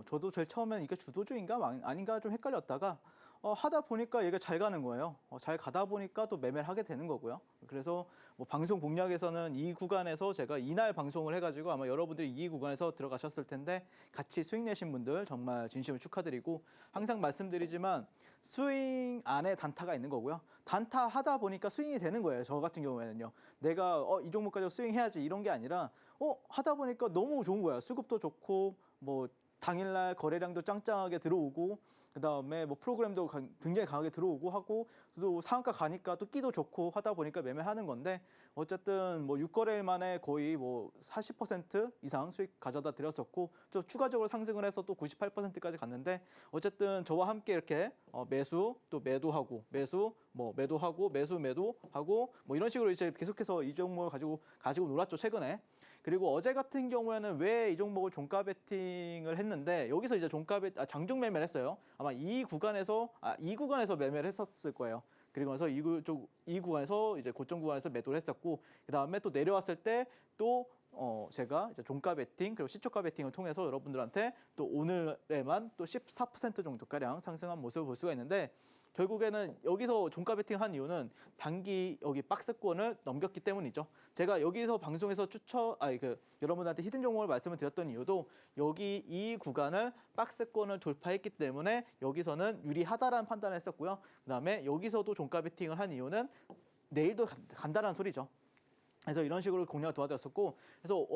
저도 제일 처음엔 이게 주도주인가 아닌가 좀 헷갈렸다가 하다 보니까 얘가 잘 가는 거예요. 잘 가다 보니까 또 매매를 하게 되는 거고요. 그래서 뭐 방송 공략에서는 이 구간에서 제가 이날 방송을 해가지고 아마 여러분들이 이 구간에서 들어가셨을 텐데 같이 수익 내신 분들 정말 진심으로 축하드리고, 항상 말씀드리지만 스윙 안에 단타가 있는 거고요. 단타 하다 보니까 스윙이 되는 거예요. 저 같은 경우에는요. 내가 이 종목까지 스윙해야지 이런 게 아니라 하다 보니까 너무 좋은 거야. 수급도 좋고 뭐 당일날 거래량도 짱짱하게 들어오고, 그다음에 뭐 프로그램도 굉장히 강하게 들어오고 하고, 또 상한가 가니까 또 끼도 좋고 하다 보니까 매매하는 건데, 어쨌든 뭐 6거래일 만에 거의 뭐 40% 이상 수익 가져다 드렸었고, 또 추가적으로 상승을 해서 또 98%까지 갔는데, 어쨌든 저와 함께 이렇게 매수 또 매도하고 매수 뭐 매도하고 매도하고 뭐 이런 식으로 이제 계속해서 이 종목을 가지고 놀았죠, 최근에. 그리고 어제 같은 경우에는 왜 이 종목을 종가 베팅을 했는데, 여기서 이제 장중 매매를 했어요. 아마 이 구간에서 매매를 했었을 거예요. 그리고 나서 이 구간에서 이제 고점 구간에서 매도를 했었고, 그다음에 또 내려왔을 때 또 제가 이제 종가 베팅 그리고 시초가 베팅을 통해서 여러분들한테 또 오늘에만 또 14% 정도가량 상승한 모습을 볼 수가 있는데, 결국에는 여기서 종가 베팅한 이유는 단기 여기 박스권을 넘겼기 때문이죠. 제가 여기서 방송에서 여러분들한테 히든 종목을 말씀을 드렸던 이유도 여기 이 구간을 박스권을 돌파했기 때문에 여기서는 유리하다라는 판단을 했었고요. 그다음에 여기서도 종가 베팅을 한 이유는 내일도 간다라는 소리죠. 그래서 이런 식으로 공략을 도와드렸었고, 그래서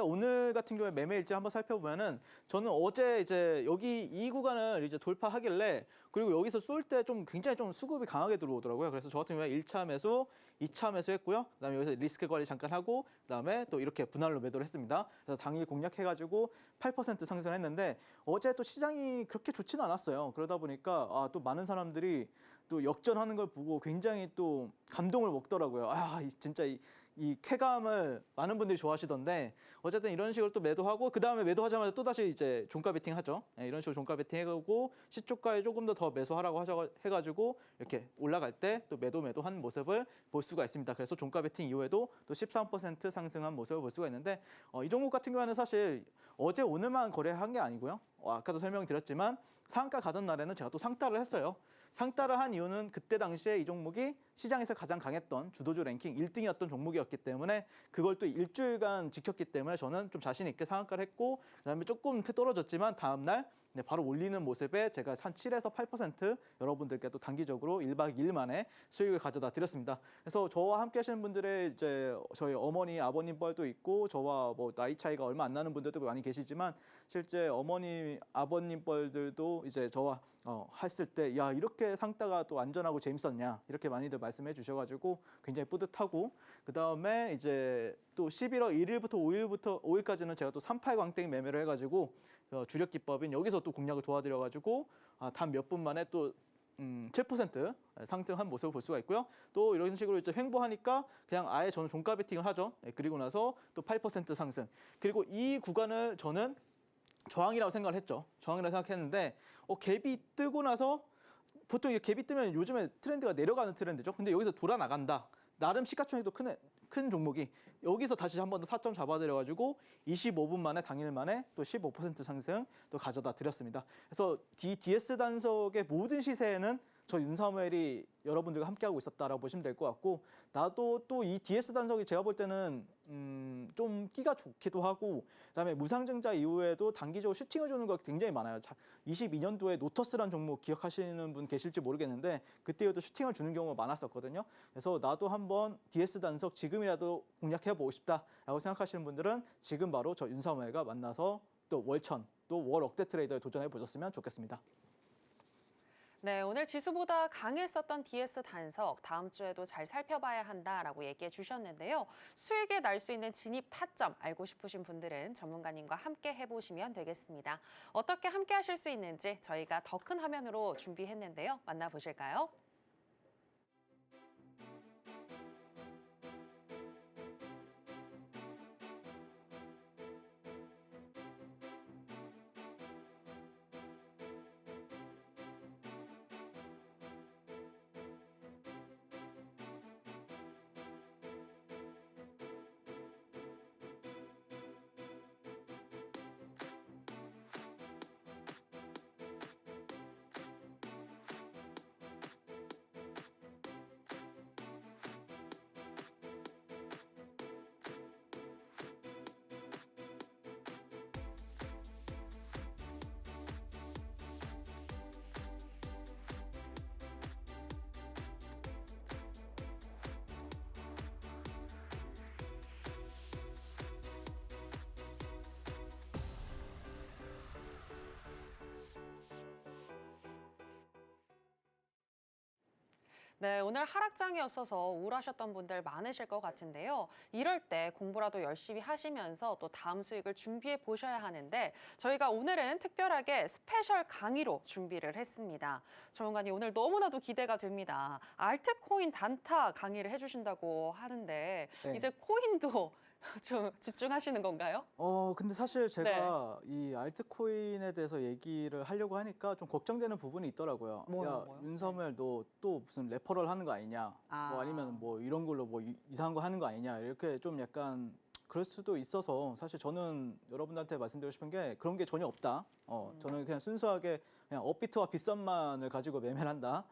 오늘 같은 경우에 매매 일지 한번 살펴보면은, 저는 어제 이제 여기 이 구간을 이제 돌파하길래, 그리고 여기서 쏠 때 굉장히 좀 수급이 강하게 들어오더라고요. 그래서 저 같은 경우에 1차 매수, 2차 매수 했고요. 그다음에 여기서 리스크 관리 잠깐 하고, 그다음에 또 이렇게 분할로 매도를 했습니다. 그래서 당일 공략해가지고 8% 상승했는데, 어제 또 시장이 그렇게 좋지는 않았어요. 그러다 보니까 또 많은 사람들이 또 역전하는 걸 보고 굉장히 또 감동을 먹더라고요. 진짜 이 쾌감을 많은 분들이 좋아하시던데 어쨌든 이런 식으로 또 매도하고 그 다음에 매도하자마자 또 다시 이제 종가 베팅 하죠. 예, 이런 식으로 종가 베팅 해가고 시초가에 조금 더 매수하라고 해가지고 이렇게 올라갈 때 또 매도한 모습을 볼 수가 있습니다. 그래서 종가 베팅 이후에도 또 13% 상승한 모습을 볼 수가 있는데 이 종목 같은 경우에는 사실 어제 오늘만 거래한 게 아니고요. 아까도 설명드렸지만 상한가 가던 날에는 제가 또 상따를 했어요. 상따를 한 이유는 그때 당시에 이 종목이 시장에서 가장 강했던 주도주 랭킹 1등이었던 종목이었기 때문에 그걸 또 일주일간 지켰기 때문에 저는 좀 자신 있게 상한가를 했고 그다음에 조금 떨어졌지만 다음 날 바로 올리는 모습에 제가 한 7에서 8% 여러분들께 또 단기적으로 1박 2일 만에 수익을 가져다 드렸습니다. 그래서 저와 함께 하시는 분들의 이제 저희 어머니, 아버님 뻘도 있고 저와 뭐 나이 차이가 얼마 안 나는 분들도 많이 계시지만 실제 어머니, 아버님 뻘들도 이제 저와 했을 때 야 이렇게 상따가 또 안전하고 재밌었냐 이렇게 많이들 말씀해 주셔가지고 굉장히 뿌듯하고 그 다음에 이제 또 11월 1일부터 5일까지는 제가 또 38 광땡이 매매를 해가지고 주력 기법인 여기서 또 공략을 도와드려가지고 단 몇 분 만에 또 7% 상승한 모습을 볼 수가 있고요. 또 이런 식으로 이제 횡보하니까 그냥 아예 저는 종가 베팅을 하죠. 그리고 나서 또 8% 상승. 그리고 이 구간을 저는 저항이라고 생각을 했죠. 저항이라고 생각했는데 갭이 뜨고 나서 보통 이게 갭이 뜨면 요즘에 트렌드가 내려가는 트렌드죠. 근데 여기서 돌아 나간다. 나름 시가총액도 큰 종목이 여기서 다시 한 번 더 4점 잡아드려가지고 25분 만에 당일 만에 또 15% 상승 또 가져다 드렸습니다. 그래서 DS 단속의 모든 시세에는 저 윤사무엘이 여러분들과 함께하고 있었다라고 보시면 될 것 같고 나도 또 이 DS 단속이 제가 볼 때는 좀 끼가 좋기도 하고 그다음에 무상증자 이후에도 단기적으로 슈팅을 주는 거 굉장히 많아요. 22년도에 노터스란 종목 기억하시는 분 계실지 모르겠는데 그때에도 슈팅을 주는 경우가 많았었거든요. 그래서 나도 한번 DS 단속 지금이라도 공략해보고 싶다라고 생각하시는 분들은 지금 바로 저 윤사무엘과 만나서 또 월천 또 월 억대 트레이더에 도전해 보셨으면 좋겠습니다. 네, 오늘 지수보다 강했었던 DS 단속 다음 주에도 잘 살펴봐야 한다라고 얘기해 주셨는데요. 수익에 날 수 있는 진입 타점 알고 싶으신 분들은 전문가님과 함께 해보시면 되겠습니다. 어떻게 함께 하실 수 있는지 저희가 더 큰 화면으로 준비했는데요. 만나보실까요? 네, 오늘 하락장이었어서 우울하셨던 분들 많으실 것 같은데요. 이럴 때 공부라도 열심히 하시면서 또 다음 수익을 준비해 보셔야 하는데 저희가 오늘은 특별하게 스페셜 강의로 준비를 했습니다. 전문가님 오늘 너무나도 기대가 됩니다. 알트코인 단타 강의를 해주신다고 하는데 네. 이제 코인도 좀 집중하시는 건가요? 근데 사실 제가 이 알트코인에 대해서 얘기를 하려고 하니까 좀 걱정되는 부분이 있더라고요. 뭐요? 윤사무엘 너 또 무슨 레퍼럴 하는 거 아니냐? 뭐 아니면 뭐 이런 걸로 뭐 이상한 거 하는 거 아니냐? 이렇게 좀 약간 그럴 수도 있어서 사실 저는 여러분들한테 말씀드리고 싶은 게 그런 게 전혀 없다. 저는 그냥 순수하게 그냥 업비트와 빗썸만을 가지고 매매를 한다.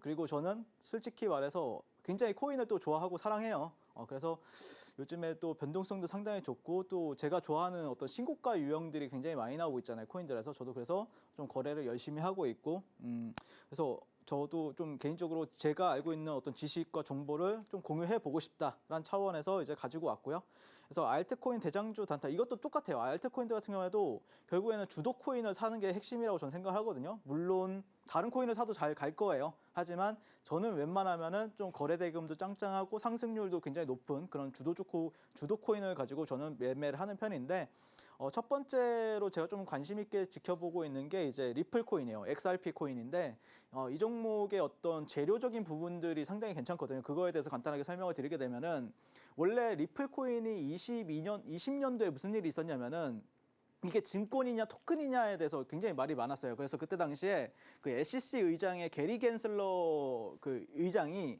그리고 저는 솔직히 말해서 굉장히 코인을 또 좋아하고 사랑해요. 그래서 요즘에 또 변동성도 상당히 좋고 또 제가 좋아하는 어떤 신고가 유형들이 굉장히 많이 나오고 있잖아요. 코인들에서 저도 그래서 좀 거래를 열심히 하고 있고 그래서 저도 좀 개인적으로 제가 알고 있는 어떤 지식과 정보를 좀 공유해 보고 싶다라는 차원에서 이제 가지고 왔고요. 그래서 알트코인 대장주 단타 이것도 똑같아요. 알트코인들 같은 경우에도 결국에는 주도 코인을 사는 게 핵심이라고 저는 생각하거든요. 물론 다른 코인을 사도 잘 갈 거예요. 하지만 저는 웬만하면은 좀 거래 대금도 짱짱하고 상승률도 굉장히 높은 그런 주도 코인을 가지고 저는 매매를 하는 편인데 첫 번째로 제가 좀 관심 있게 지켜보고 있는 게 이제 리플 코인이에요. XRP 코인인데 이 종목의 어떤 재료적인 부분들이 상당히 괜찮거든요. 그거에 대해서 간단하게 설명을 드리게 되면은 원래 리플 코인이 20년도에 무슨 일이 있었냐면은 이게 증권이냐 토큰이냐에 대해서 굉장히 말이 많았어요. 그래서 그때 당시에 그 SEC 의장의 게리 겐슬러 그 의장이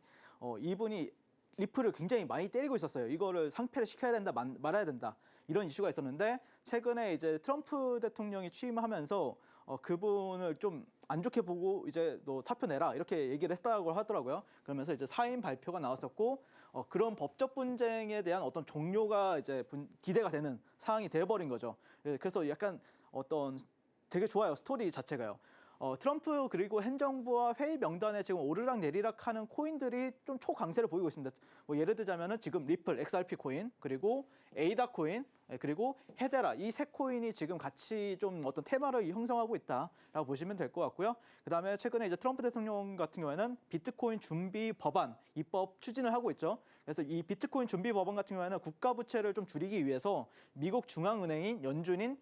이분이 리플을 굉장히 많이 때리고 있었어요. 이거를 상폐를 시켜야 된다, 말아야 된다. 이런 이슈가 있었는데 최근에 이제 트럼프 대통령이 취임하면서 그분을 좀 안 좋게 보고 이제 너 사표 내라 이렇게 얘기를 했다고 하더라고요. 그러면서 이제 사임 발표가 나왔었고 그런 법적 분쟁에 대한 어떤 종료가 이제 기대가 되는 상황이 돼버린 거죠. 그래서 약간 어떤 되게 좋아요. 스토리 자체가요. 트럼프 그리고 행정부와 회의 명단에 지금 오르락 내리락 하는 코인들이 좀 초강세를 보이고 있습니다. 뭐 예를 들자면은 지금 리플, XRP 코인, 그리고 에이다 코인, 그리고 헤데라 이 세 코인이 지금 같이 좀 어떤 테마를 형성하고 있다라고 보시면 될 것 같고요. 그다음에 최근에 이제 트럼프 대통령 같은 경우에는 비트코인 준비 법안 입법 추진을 하고 있죠. 그래서 이 비트코인 준비 법안 같은 경우에는 국가 부채를 좀 줄이기 위해서 미국 중앙은행인 연준이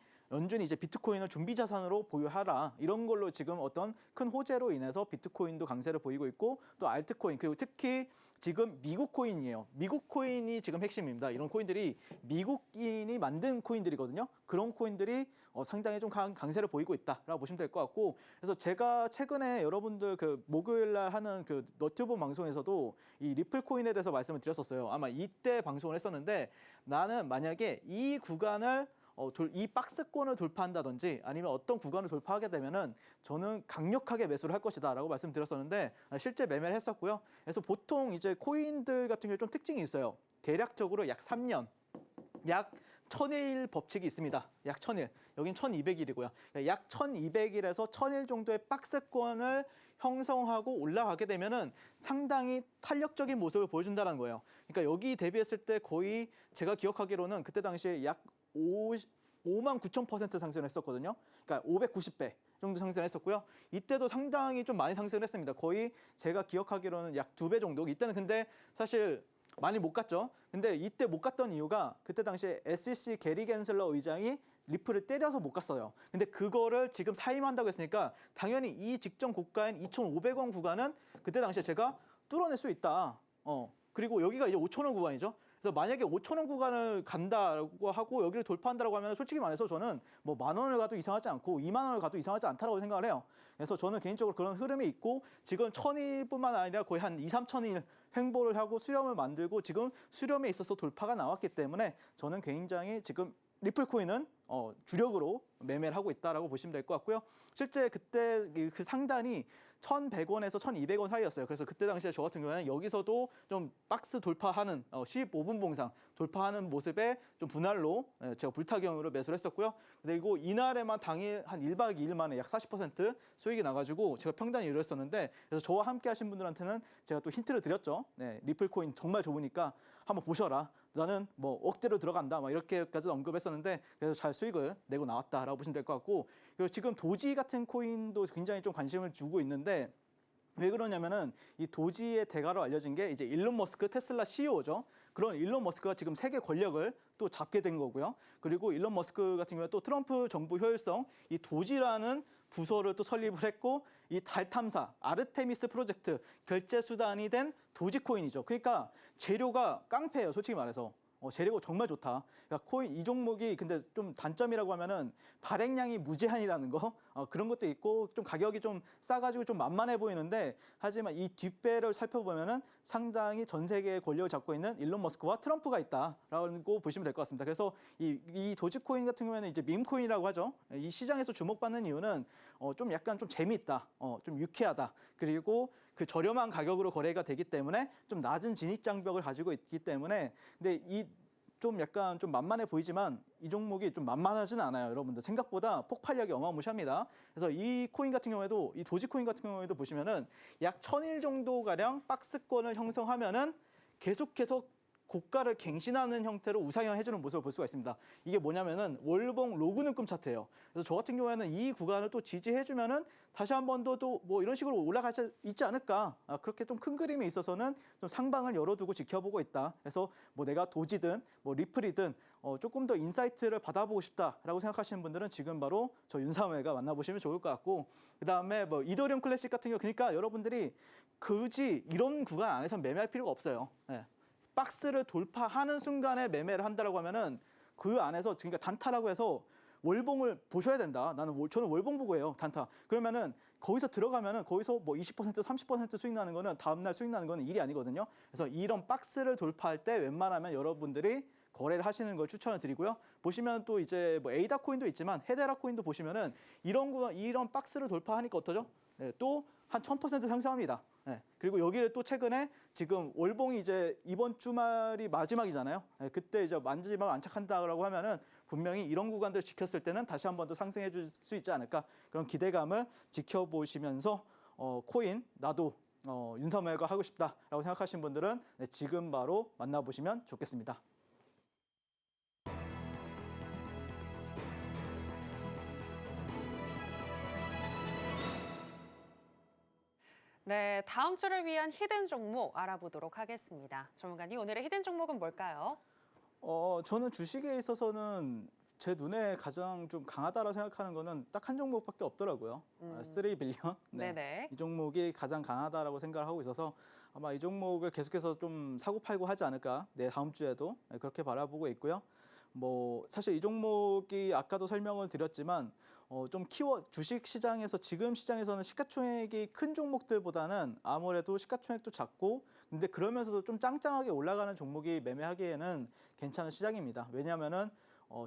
이제 비트코인을 준비 자산으로 보유하라 이런 걸로 지금 어떤 큰 호재로 인해서 비트코인도 강세를 보이고 있고 또 알트코인 그리고 특히 지금 미국 코인이에요. 미국 코인이 지금 핵심입니다. 이런 코인들이 미국인이 만든 코인들이거든요. 그런 코인들이 상당히 좀 강세를 보이고 있다라고 보시면 될 것 같고 그래서 제가 최근에 여러분들 그 목요일 날 하는 그 너튜브 방송에서도 이 리플 코인에 대해서 말씀을 드렸었어요. 아마 이때 방송을 했었는데 나는 만약에 이 구간을 이 박스권을 돌파한다든지 아니면 어떤 구간을 돌파하게 되면은 저는 강력하게 매수를 할 것이다라고 말씀드렸었는데 실제 매매를 했었고요. 그래서 보통 이제 코인들 같은 경우에 좀 특징이 있어요. 대략적으로 약 3년, 약 1000일 법칙이 있습니다. 약 1000일. 여긴 1200일이고요. 약 1200일에서 1000일 정도의 박스권을 형성하고 올라가게 되면은 상당히 탄력적인 모습을 보여준다는 거예요. 그러니까 여기 대비했을 때 거의 제가 기억하기로는 그때 당시에 약 5만 9천% 상승했었거든요. 그러니까 590배 정도 상승했었고요. 이때도 상당히 좀 많이 상승했습니다. 거의 제가 기억하기로는 약 2배 정도. 이때는 근데 사실 많이 못 갔죠. 근데 이때 못 갔던 이유가 그때 당시에 SEC 게리 겐슬러 의장이 리플을 때려서 못 갔어요. 근데 그거를 지금 사임한다고 했으니까 당연히 이 직전 고가인 2,500원 구간은 그때 당시에 제가 뚫어낼 수 있다. 그리고 여기가 이제 5,000원 구간이죠. 그래서 만약에 5,000원 구간을 간다고 하고 여기를 돌파한다고 하면 솔직히 말해서 저는 뭐 10,000원을 가도 이상하지 않고 20,000원을 가도 이상하지 않다라고 생각을 해요. 그래서 저는 개인적으로 그런 흐름이 있고 지금 1,000일뿐만 아니라 거의 한 2, 3,000일 횡보를 하고 수렴을 만들고 지금 수렴에 있어서 돌파가 나왔기 때문에 저는 굉장히 지금 리플 코인은 주력으로 매매를 하고 있다라고 보시면 될 것 같고요. 실제 그때 그 상단이 1,100원에서 1,200원 사이였어요. 그래서 그때 당시에 저 같은 경우에는 여기서도 좀 박스 돌파하는 15분 봉상 돌파하는 모습에 좀 분할로 제가 불타경으로 매수를 했었고요. 그리고 이날에만 당일 한 1박 2일 만에 약 40% 수익이 나가지고 제가 평단이 이랬었는데 그래서 저와 함께 하신 분들한테는 제가 또 힌트를 드렸죠. 네, 리플 코인 정말 좋으니까 한번 보셔라. 나는 뭐 억대로 들어간다. 막 이렇게까지 언급했었는데 그래서 잘 수익을 내고 나왔다라고 보시면 될 것 같고 그리고 지금 도지 같은 코인도 굉장히 좀 관심을 주고 있는데 왜 그러냐면은 이 도지의 대가로 알려진 게 이제 일론 머스크 테슬라 CEO죠. 그런 일론 머스크가 지금 세계 권력을 또 잡게 된 거고요. 그리고 일론 머스크 같은 경우에 또 트럼프 정부 효율성 이 도지라는 부서를 또 설립을 했고 이 달 탐사 아르테미스 프로젝트 결제 수단이 된 도지코인이죠. 그러니까 재료가 깡패예요. 솔직히 말해서. 재료가 정말 좋다. 그러니까 코인 이 종목이 근데 좀 단점이라고 하면은 발행량이 무제한이라는 거 그런 것도 있고 좀 가격이 좀 싸가지고 좀 만만해 보이는데 하지만 이 뒷배를 살펴보면은 상당히 전 세계의 권력을 잡고 있는 일론 머스크와 트럼프가 있다라고 보시면 될 것 같습니다. 그래서 이 도지코인 같은 경우에는 이제 밈코인이라고 하죠. 이 시장에서 주목받는 이유는 좀 약간 좀 재미있다, 좀 유쾌하다. 그리고 그 저렴한 가격으로 거래가 되기 때문에 좀 낮은 진입 장벽을 가지고 있기 때문에 근데 이 좀 약간 좀 만만해 보이지만 이 종목이 좀 만만하지는 않아요. 여러분들 생각보다 폭발력이 어마무시합니다. 그래서 이 코인 같은 경우에도 이 도지코인 같은 경우에도 보시면은 약 1,000일 정도 가량 박스권을 형성하면은 계속해서 고가를 갱신하는 형태로 우상향 해주는 모습을 볼 수가 있습니다. 이게 뭐냐면은 월봉 로그눈금 차트예요. 그래서 저 같은 경우에는 이 구간을 또 지지해주면은 다시 한 번 더 뭐 이런 식으로 올라갈 수 있지 않을까. 그렇게 좀 큰 그림에 있어서는 좀 상방을 열어두고 지켜보고 있다. 그래서 뭐 내가 도지든 뭐 리플이든 조금 더 인사이트를 받아보고 싶다라고 생각하시는 분들은 지금 바로 저 윤사무회가 만나보시면 좋을 것 같고 그 다음에 뭐 이더리움 클래식 같은 경우 그러니까 여러분들이 굳이 이런 구간 안에서 매매할 필요가 없어요. 네. 박스를 돌파하는 순간에 매매를 한다라고 하면은 그 안에서 그러니까 단타라고 해서 월봉을 보셔야 된다. 저는 월봉 보고 해요. 단타. 그러면은 거기서 들어가면은 거기서 뭐 20% 30% 수익 나는 거는 다음날 수익 나는 거는 일이 아니거든요. 그래서 이런 박스를 돌파할 때 웬만하면 여러분들이 거래를 하시는 걸 추천을 드리고요. 보시면 또 이제 뭐 에이다 코인도 있지만 헤데라 코인도 보시면은 이런 박스를 돌파하니까 어떠죠? 네, 또 한 1000% 상승합니다. 네, 그리고 여기를 또 최근에 지금 월봉이 이제 이번 주말이 마지막이잖아요. 네, 그때 이제 마지막 안착한다라고 하면은 분명히 이런 구간들을 지켰을 때는 다시 한 번 더 상승해 줄 수 있지 않을까 그런 기대감을 지켜보시면서 코인 나도 윤섬유가 하고 싶다라고 생각하시는 분들은 네, 지금 바로 만나보시면 좋겠습니다. 네, 다음 주를 위한 히든 종목 알아보도록 하겠습니다. 전문가님, 오늘의 히든 종목은 뭘까요? 저는 주식에 있어서는 제 눈에 가장 좀 강하다라고 생각하는 거는 딱 한 종목밖에 없더라고요. 3빌리언. 네. 네네. 이 종목이 가장 강하다라고 생각을 하고 있어서 아마 이 종목을 계속해서 좀 사고 팔고 하지 않을까. 네, 다음 주에도 그렇게 바라보고 있고요. 뭐 사실 이 종목이 아까도 설명을 드렸지만 좀 주식 시장에서 지금 시장에서는 시가총액이 큰 종목들보다는 아무래도 시가총액도 작고 근데 그러면서도 좀 짱짱하게 올라가는 종목이 매매하기에는 괜찮은 시장입니다. 왜냐하면은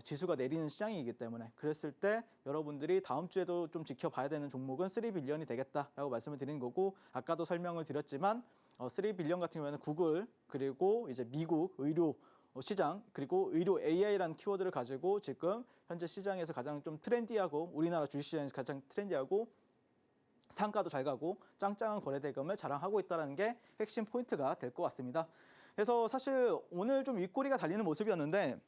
지수가 내리는 시장이기 때문에 그랬을 때 여러분들이 다음 주에도 좀 지켜봐야 되는 종목은 3빌리언이 되겠다라고 말씀을 드리는 거고 아까도 설명을 드렸지만 3빌리언 같은 경우에는 구글 그리고 이제 미국 의료 시장 그리고 의료 AI라는 키워드를 가지고 지금 현재 시장에서 가장 좀 트렌디하고 우리나라 주식시장에서 가장 트렌디하고 상가도 잘 가고 짱짱한 거래대금을 자랑하고 있다는 게 핵심 포인트가 될 것 같습니다. 그래서 사실 오늘 좀 윗꼬리가 달리는 모습이었는데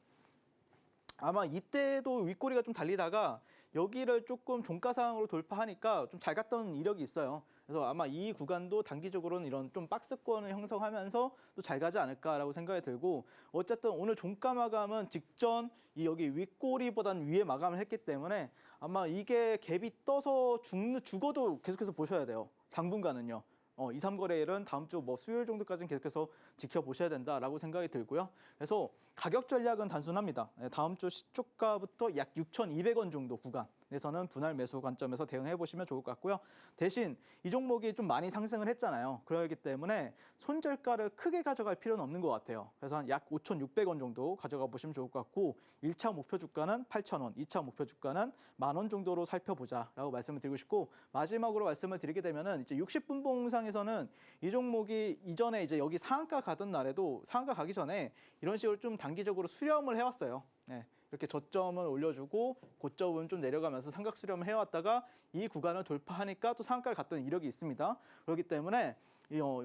아마 이때도 윗꼬리가 좀 달리다가 여기를 조금 종가상으로 돌파하니까 좀 잘 갔던 이력이 있어요. 그래서 아마 이 구간도 단기적으로는 이런 좀 박스권을 형성하면서 또 잘 가지 않을까라고 생각이 들고 어쨌든 오늘 종가 마감은 직전 여기 윗꼬리보다는 위에 마감을 했기 때문에 아마 이게 갭이 떠서 죽어도 계속해서 보셔야 돼요. 당분간은요. 2, 3거래일은 다음 주 뭐 수요일 정도까지는 계속해서 지켜보셔야 된다라고 생각이 들고요. 그래서 가격 전략은 단순합니다. 다음 주 시초가부터 약 6,200원 정도 구간에서는 분할 매수 관점에서 대응해 보시면 좋을 것 같고요. 대신 이 종목이 좀 많이 상승을 했잖아요. 그렇기 때문에 손절가를 크게 가져갈 필요는 없는 것 같아요. 그래서 한 약 5,600원 정도 가져가 보시면 좋을 것 같고 1차 목표 주가는 8,000원, 2차 목표 주가는 10,000원 정도로 살펴보자라고 말씀을 드리고 싶고 마지막으로 말씀을 드리게 되면은 이제 60분 봉상에서는 이 종목이 이전에 이제 여기 상한가 가던 날에도 상한가 가기 전에 이런 식으로 좀 단기적으로 수렴을 해왔어요. 네, 이렇게 저점을 올려주고 고점은 좀 내려가면서 삼각 수렴을 해왔다가 이 구간을 돌파하니까 또 상한가를 갔던 이력이 있습니다. 그렇기 때문에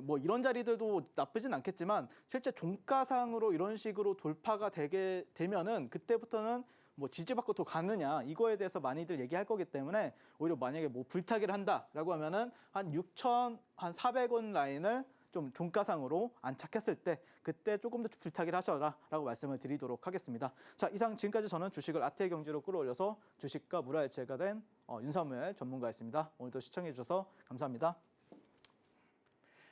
뭐 이런 자리들도 나쁘진 않겠지만 실제 종가상으로 이런 식으로 돌파가 되게 되면은 그때부터는 뭐 지지받고 또 가느냐 이거에 대해서 많이들 얘기할 거기 때문에 오히려 만약에 뭐 불타기를 한다라고 하면은 한 6,400원 라인을 좀 종가상으로 안착했을 때 그때 조금 더 불타기를 하셔라라고 말씀을 드리도록 하겠습니다. 자, 이상 지금까지 저는 주식을 아트의 경지로 끌어올려서 주식과 물화일체가 된 윤섬유의 전문가였습니다. 오늘도 시청해 주셔서 감사합니다.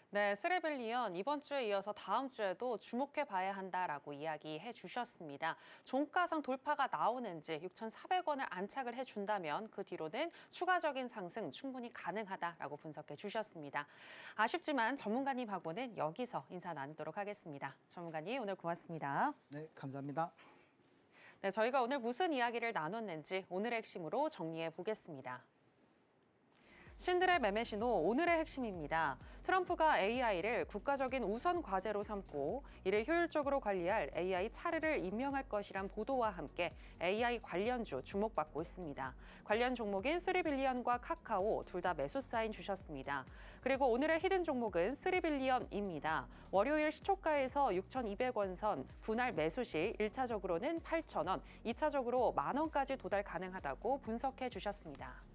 네, 3빌리언 이번 주에 이어서 다음 주에도 주목해 봐야 한다라고 이야기해 주셨습니다. 종가상 돌파가 나오는지 6,400원을 안착을 해준다면 그 뒤로는 추가적인 상승 충분히 가능하다라고 분석해 주셨습니다. 아쉽지만 전문가님하고는 여기서 인사 나누도록 하겠습니다. 전문가님 오늘 고맙습니다. 네, 감사합니다. 네, 저희가 오늘 무슨 이야기를 나눴는지 오늘의 핵심으로 정리해 보겠습니다. 신들의 매매 신호 오늘의 핵심입니다. 트럼프가 AI를 국가적인 우선 과제로 삼고 이를 효율적으로 관리할 AI 차르를 임명할 것이란 보도와 함께 AI 관련주 주목받고 있습니다. 관련 종목인 3빌리언과 카카오 둘 다 매수 사인 주셨습니다. 그리고 오늘의 히든 종목은 3빌리언입니다. 월요일 시초가에서 6,200원 선 분할 매수 시 1차적으로는 8,000원, 2차적으로 10,000원까지 도달 가능하다고 분석해 주셨습니다.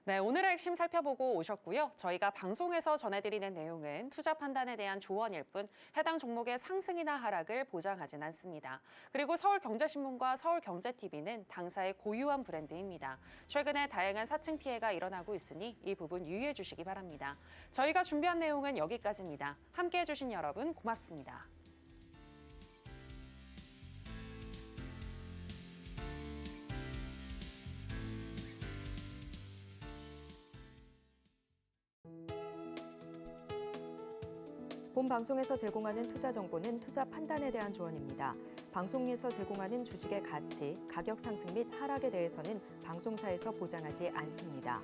네, 오늘의 핵심 살펴보고 오셨고요. 저희가 방송에서 전해드리는 내용은 투자 판단에 대한 조언일 뿐 해당 종목의 상승이나 하락을 보장하진 않습니다. 그리고 서울경제신문과 서울경제TV는 당사의 고유한 브랜드입니다. 최근에 다양한 사칭 피해가 일어나고 있으니 이 부분 유의해 주시기 바랍니다. 저희가 준비한 내용은 여기까지입니다. 함께해 주신 여러분 고맙습니다. 본 방송에서 제공하는 투자 정보는 투자 판단에 대한 조언입니다. 방송에서 제공하는 주식의 가치, 가격 상승 및 하락에 대해서는 방송사에서 보장하지 않습니다.